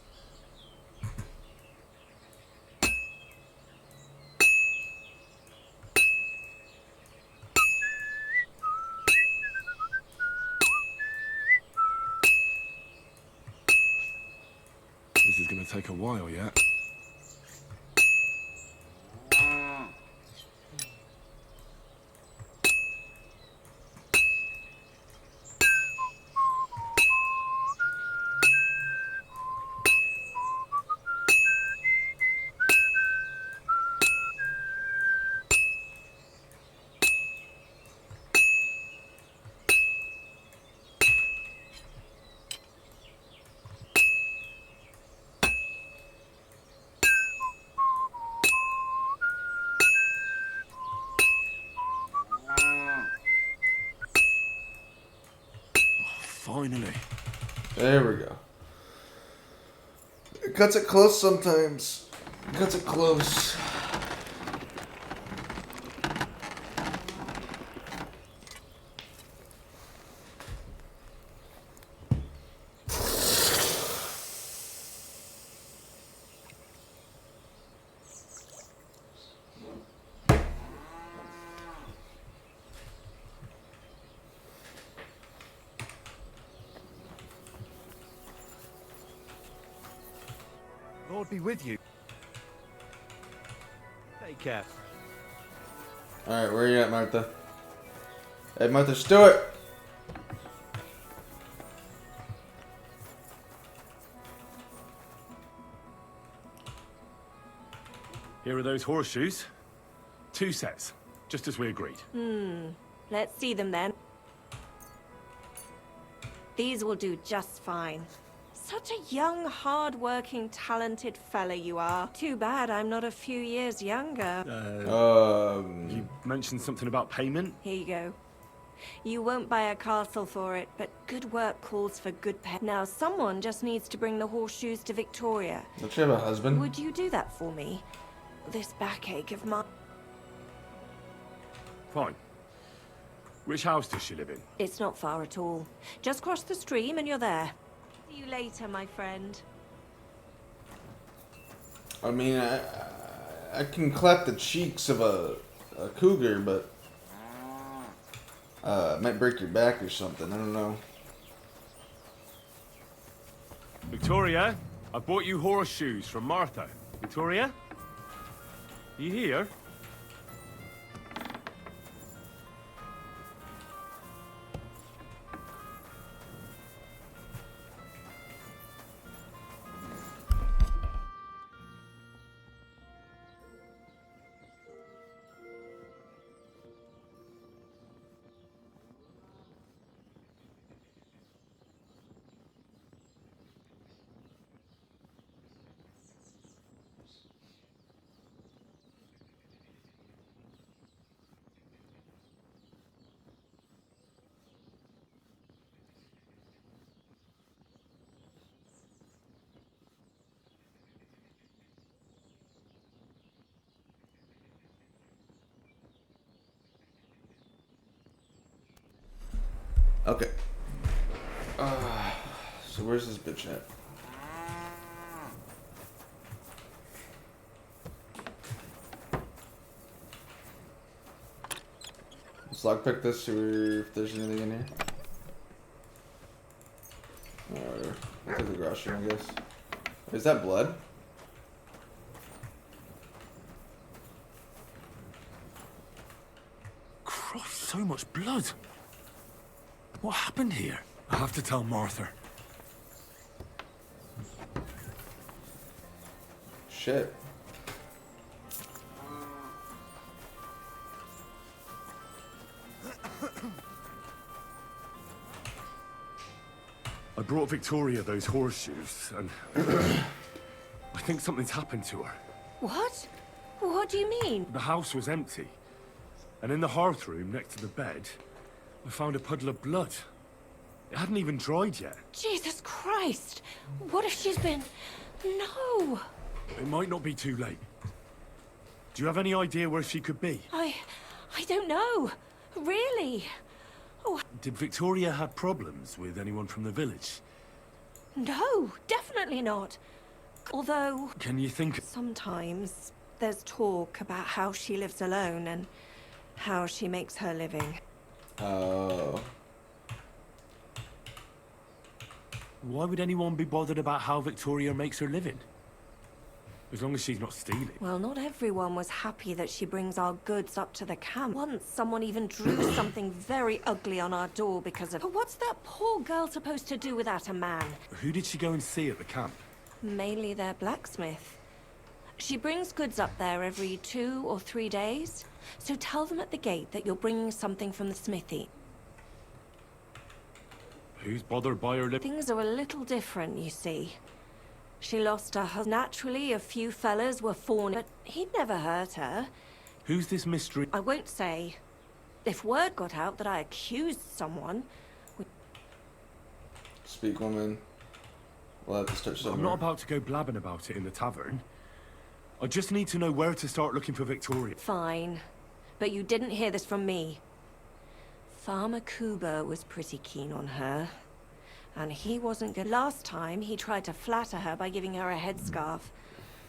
This is gonna take a while yet. Finally. There we go. It cuts it close sometimes. It cuts it close. Lord be with you. Take care. Alright, where are you at, Martha? Hey, Martha Stewart! Here are those horseshoes. 2 sets, just as we agreed. Let's see them then. These will do just fine. Such a young, hard-working, talented fella you are. Too bad I'm not a few years younger. You mentioned something about payment? Here you go. You won't buy a castle for it, but good work calls for good pay. Now, someone just needs to bring the horseshoes to Victoria. Don't you have a husband? Would you do that for me? This backache of mine. Fine. Which house does she live in? It's not far at all. Just cross the stream and you're there. See you later, my friend. I mean, I can clap the cheeks of a cougar, but it might break your back or something. I don't know. Victoria, I bought you horseshoes from Martha. Victoria? You here? Okay. So where's this bitch at? Let's lockpick this, see if there's anything in here. Or look at the garage room, I guess. Is that blood? Christ, so much blood. What happened here? I have to tell Martha. Shit. I brought Victoria those horseshoes, and I think something's happened to her. What? What do you mean? The house was empty, and in the hearth room next to the bed, I found a puddle of blood. It hadn't even dried yet. Jesus Christ! What if she's been... No! It might not be too late. Do you have any idea where she could be? I don't know. Really. Oh, Did Victoria have problems with anyone from the village? No, definitely not. Although, Can you think... sometimes there's talk about how she lives alone and how she makes her living. Oh. Why would anyone be bothered about how Victoria makes her living? As long as she's not stealing. Well, not everyone was happy that she brings our goods up to the camp. Once, someone even drew something very ugly on our door because of... But what's that poor girl supposed to do without a man? Who did she go and see at the camp? Mainly their blacksmith. She brings goods up there every 2 or 3 days. So tell them at the gate that you're bringing something from the smithy. Who's bothered by her lip? Things are a little different, you see. She lost her husband. Naturally, a few fellas were fawning, but he'd never hurt her. Who's this mystery? I won't say. If word got out that I accused someone... Speak, woman. We'll have to start I'm somewhere. not about to go blabbing about it in the tavern. I just need to know where to start looking for Victoria. Fine. But you didn't hear this from me. Farmer Kuba was pretty keen on her. And he wasn't good. Last time, he tried to flatter her by giving her a headscarf.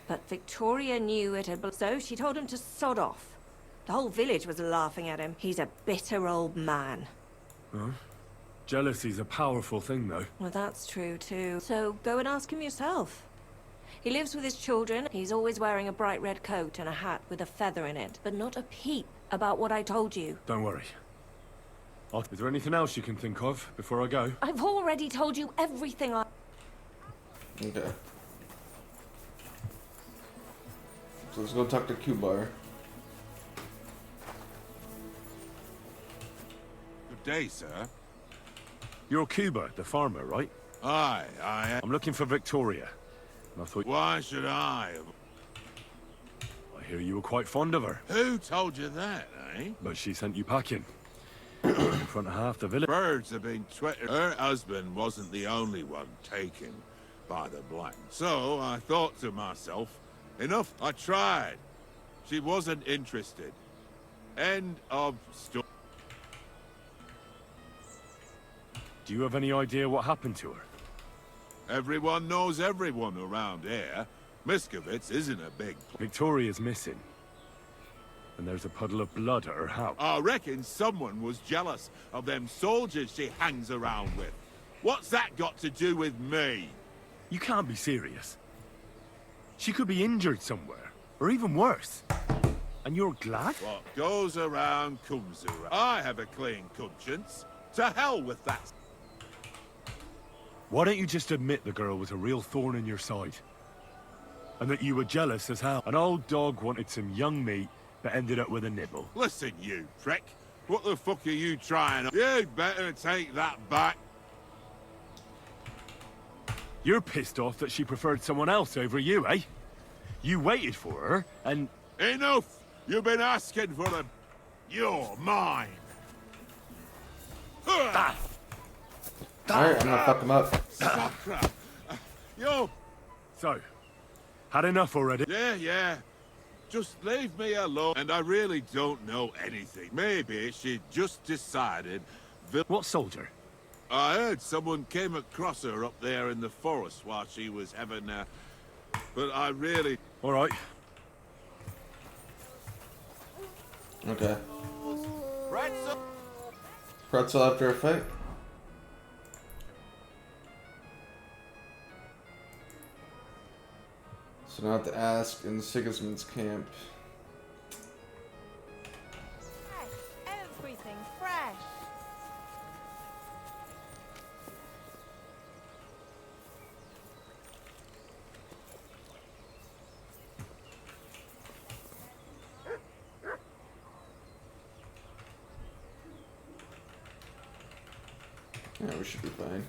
But Victoria knew it had... So she told him to sod off. The whole village was laughing at him. He's a bitter old man. Huh? Jealousy's a powerful thing, though. Well, that's true, too. So go and ask him yourself. He lives with his children. He's always wearing a bright red coat and a hat with a feather in it. But not a peep about what I told you. Don't worry. Is there anything else you can think of before I go? I've already told you everything I... Okay. So let's go talk to Kubar. Good day, sir. You're Kuba, the farmer, right? Aye, I am. I'm looking for Victoria. And I thought... Why should I? I hear you were quite fond of her. Who told you that, eh? But she sent you packing. In front of half the village. Birds have been twittered. Her husband wasn't the only one taken by the Black. So I thought to myself, enough. I tried. She wasn't interested. End of story. Do you have any idea what happened to her? Everyone knows everyone around here. Miskovitz isn't a big place. Victoria's missing. And there's a puddle of blood at her house. I reckon someone was jealous of them soldiers she hangs around with. What's that got to do with me? You can't be serious. She could be injured somewhere, or even worse. And you're glad? What goes around comes around. I have a clean conscience. To hell with that. Why don't you just admit the girl was a real thorn in your side? And that you were jealous as hell. An old dog wanted some young meat that ended up with a nibble. Listen, you prick. What the fuck are you trying? You'd better take that back. You're pissed off that she preferred someone else over you, eh? You waited for her, and... Enough! You've been asking for them. You're mine. Alright, I'm gonna fuck him up. Yo! So, had enough already? Yeah. Just leave me alone. And I really don't know anything. Maybe she just decided... What soldier? I heard someone came across her up there in the forest while she was having a... But I really... All right. Okay. Pretzel after a fight? So now I have to ask in Sigismund's camp. Everything fresh. Yeah, we should be fine.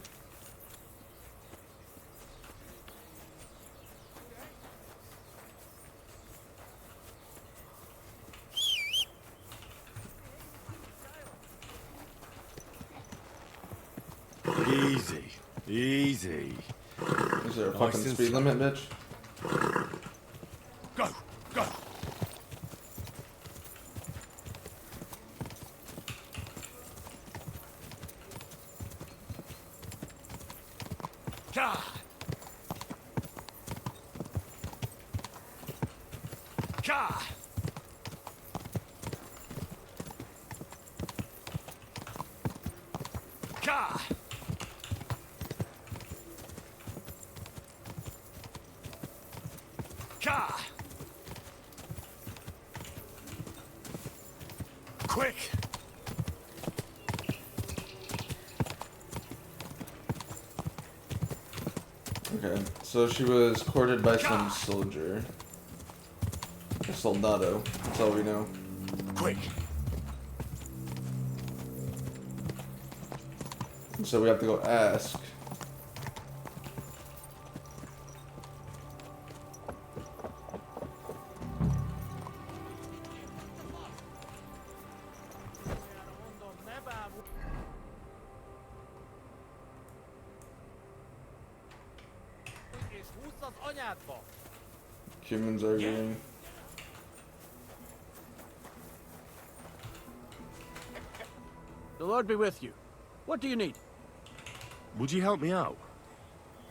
Easy. Is there a Nice fucking and speed slow. limit, bitch? Go! Ka! Ka! Ka! Ka! Quick! Okay, so she was courted by some soldier. Or soldado, that's all we know. Quick! So we have to go ask. Humans arguing. The Lord be with you. What do you need? Would you help me out?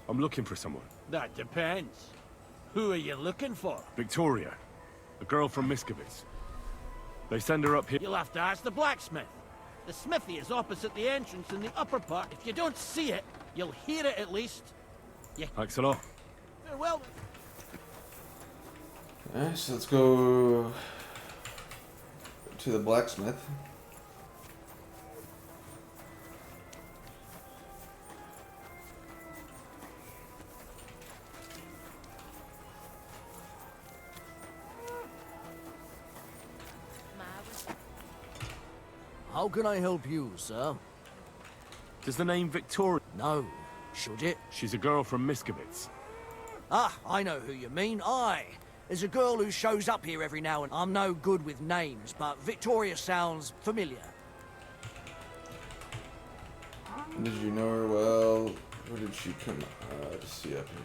I'm looking for someone. That depends. Who are you looking for? Victoria. A girl from Miskovitz. They send her up here. You'll have to ask the blacksmith. The smithy is opposite the entrance in the upper part. If you don't see it, you'll hear it at least. Thanks a lot. Farewell. Alright, so let's go to the blacksmith. How can I help you, sir? Does the name Victoria... No. Should it? She's a girl from Miskovitz. Ah, I know who you mean. Aye. There's a girl who shows up here every now and... I'm no good with names, but Victoria sounds familiar. Did you know her well? Where did she come to see up here?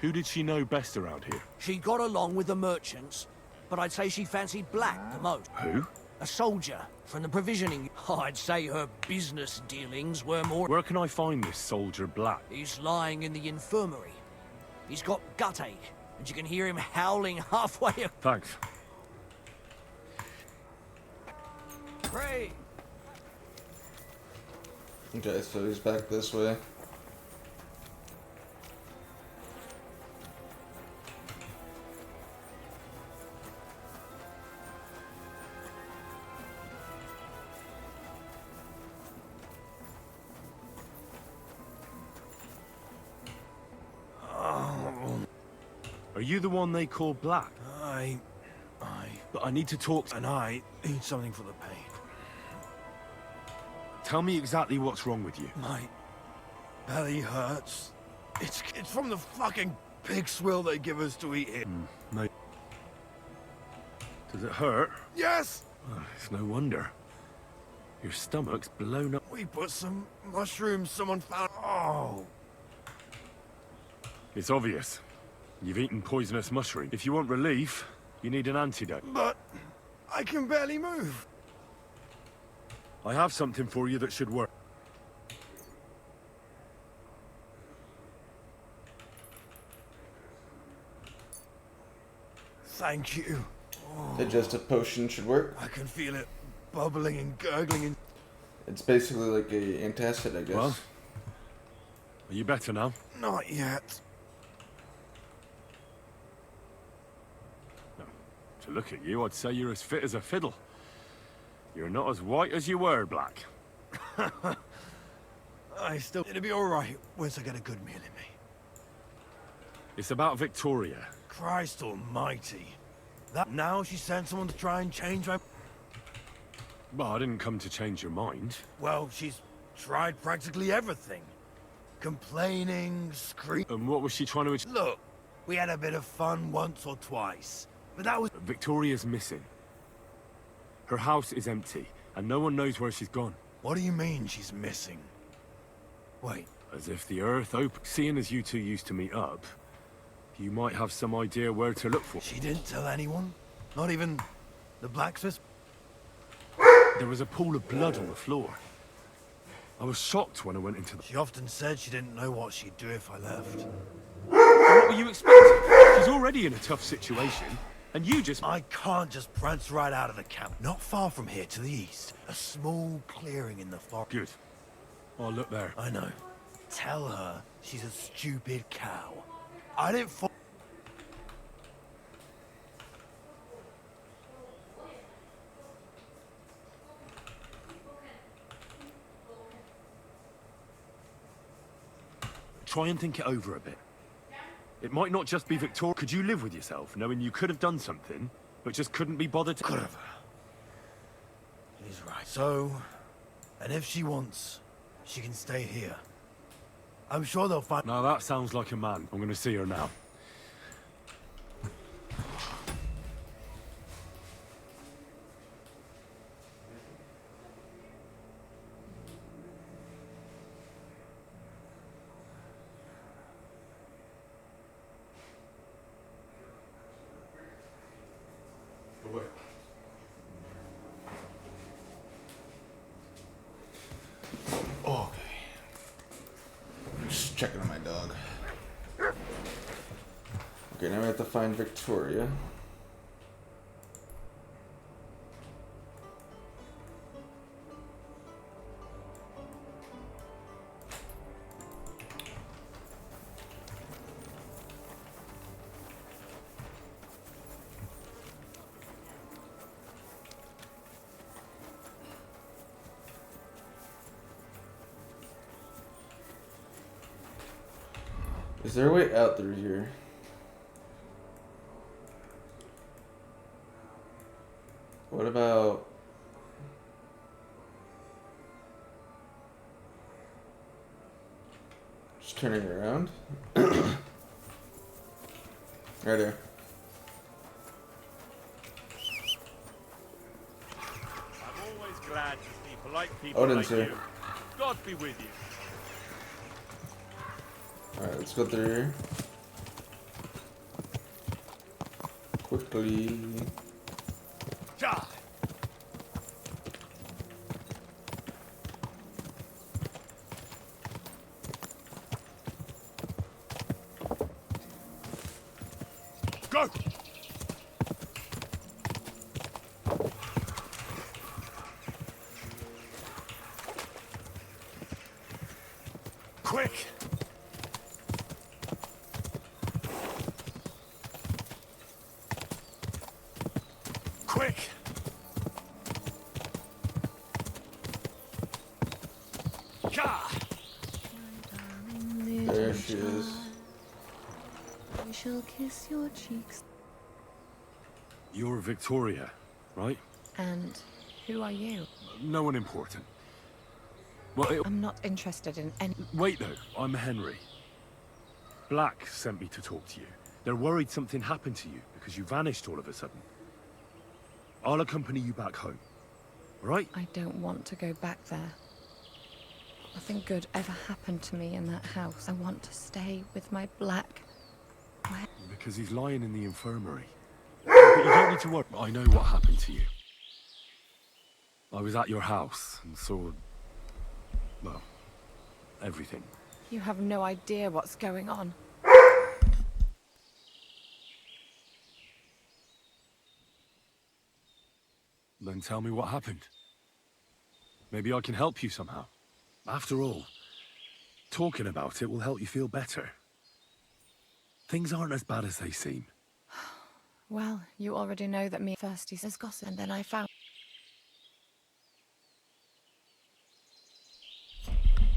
Who did she know best around here? She got along with the merchants, but I'd say she fancied Black the most. Who? A soldier from the provisioning. I'd say her business dealings were more... Where can I find this soldier Black? He's lying in the infirmary. He's got gut ache, and you can hear him howling halfway... Thanks. Pray! Okay, so he's back this way. Are you the one they call Black? Aye. But I need to talk... And I need something for the pain. Tell me exactly what's wrong with you. My belly hurts. It's from the fucking pig swill they give us to eat here. No. Does it hurt? Yes! Oh, it's no wonder. Your stomach's blown up. We put some mushrooms someone found. Oh. It's obvious. You've eaten poisonous mushroom. If you want relief, you need an antidote. But I can barely move. I have something for you that should work. Thank you. Digestive potion should work. I can feel it bubbling and gurgling and... It's basically like a antacid, I guess. Well, are you better now? Not yet. To look at you, I'd say you're as fit as a fiddle. You're not as white as you were, Black. It'll be alright once I get a good meal in me. It's about Victoria. Christ almighty. That now she sent someone to try and change my... Well, I didn't come to change your mind. Well, she's tried practically everything. Complaining, screaming... And what was she trying to... Look, we had a bit of fun once or twice, but that was... Victoria's missing. Her house is empty, and no one knows where she's gone. What do you mean she's missing? Wait. As if the earth opened. Seeing as you two used to meet up, you might have some idea where to look for. She didn't tell anyone? Not even the blacksmith? There was a pool of blood on the floor. I was shocked when I went into the... She often said she didn't know what she'd do if I left. What were you expecting? She's already in a tough situation, and you just... I can't just prance right out of the camp. Not far from here to the east, a small clearing in the forest. Good. I'll look there. I know. Tell her she's a stupid cow. I didn't fall. Try and think it over a bit. It might not just be Victoria. Could you live with yourself, knowing you could have done something, but just couldn't be bothered to... Could have. He's right. So, and if she wants, she can stay here. I'm sure they'll find... Now that sounds like a man. I'm gonna see her now. Okay. Just checking on my dog. Okay, now we have to find Victoria. Is there a way out through here? What about... just turning around? Right here. I'm always glad to see polite people Odin's like here. you. God be with you. Alright, let's go through here. Quickly. Die. Go! Quick! Quick! Gah! There she is. I shall kiss your cheeks. You're Victoria, right? And who are you? No one important. Well, I'm not interested in any... Wait though, I'm Henry. Black sent me to talk to you. They're worried something happened to you because you vanished all of a sudden. I'll accompany you back home, right? I don't want to go back there. Nothing good ever happened to me in that house. I want to stay with my Black. Where? Because he's lying in the infirmary. But you don't need to worry. I know what happened to you. I was at your house and saw... well, everything. You have no idea what's going on. Then tell me what happened. Maybe I can help you somehow. After all, talking about it will help you feel better. Things aren't as bad as they seem. Well, you already know that me first he says gossip, and then I found...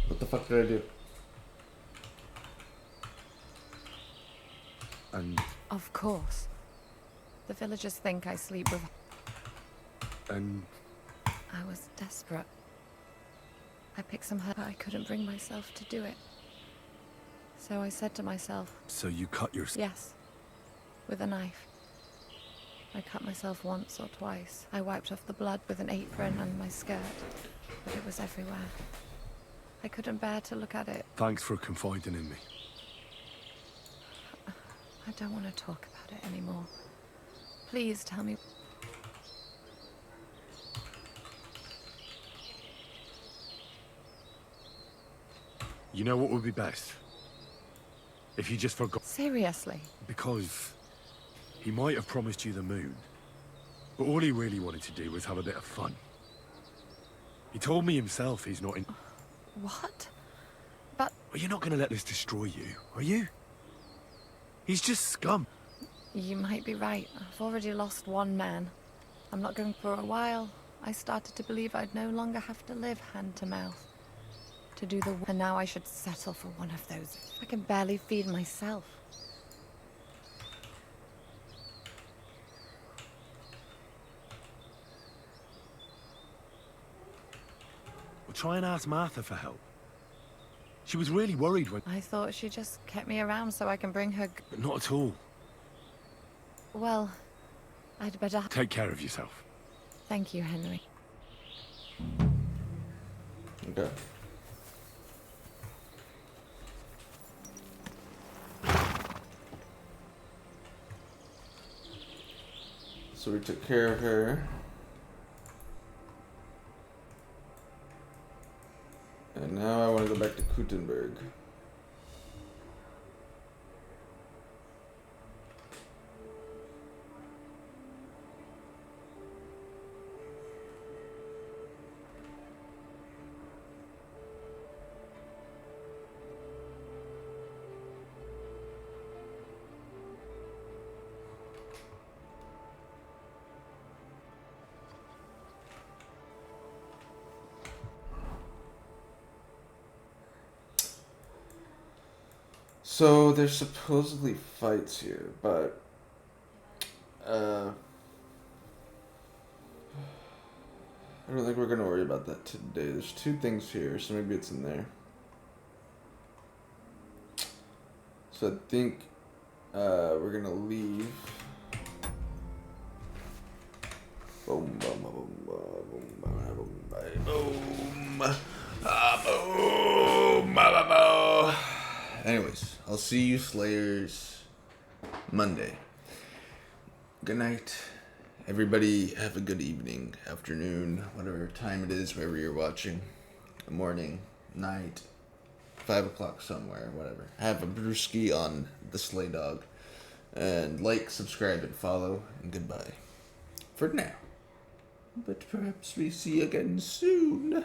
What the fuck did I do? And... Of course. The villagers think I sleep with... and... I was desperate. I picked some herb, but I couldn't bring myself to do it. So I said to myself... So you cut yourself? Yes. With a knife. I cut myself once or twice. I wiped off the blood with an apron and my skirt, but it was everywhere. I couldn't bear to look at it. Thanks for confiding in me. I don't want to talk about it anymore. Please tell me... You know what would be best? If you just forgot. Seriously? Because he might have promised you the moon, but all he really wanted to do was have a bit of fun. He told me himself he's not in... What? But... Well, you're not going to let this destroy you, are you? He's just scum. You might be right. I've already lost one man. I'm not going for a while. I started to believe I'd no longer have to live hand to mouth. To do the... And now I should settle for one of those. I can barely feed myself. Well, try and ask Martha for help. She was really worried when... I thought she just kept me around so I can bring her... But not at all. Well, I'd better... Take care of yourself. Thank you, Henry. Okay. So we took care of her. And now I want to go back to Kuttenberg. So there's supposedly fights here, but I don't think we're gonna worry about that today. There's 2 things here, so maybe it's in there. So I think we're gonna leave. Boom, boom, boom, boom, boom, boom, boom, boom, boom, boom. Anyways, I'll see you Slayers Monday. Good night. Everybody have a good evening, afternoon, whatever time it is, wherever you're watching. Morning, night, 5 o'clock somewhere, whatever. Have a brewski on the Slay Dog. And like, subscribe, and follow, and goodbye. For now. But perhaps we see again soon.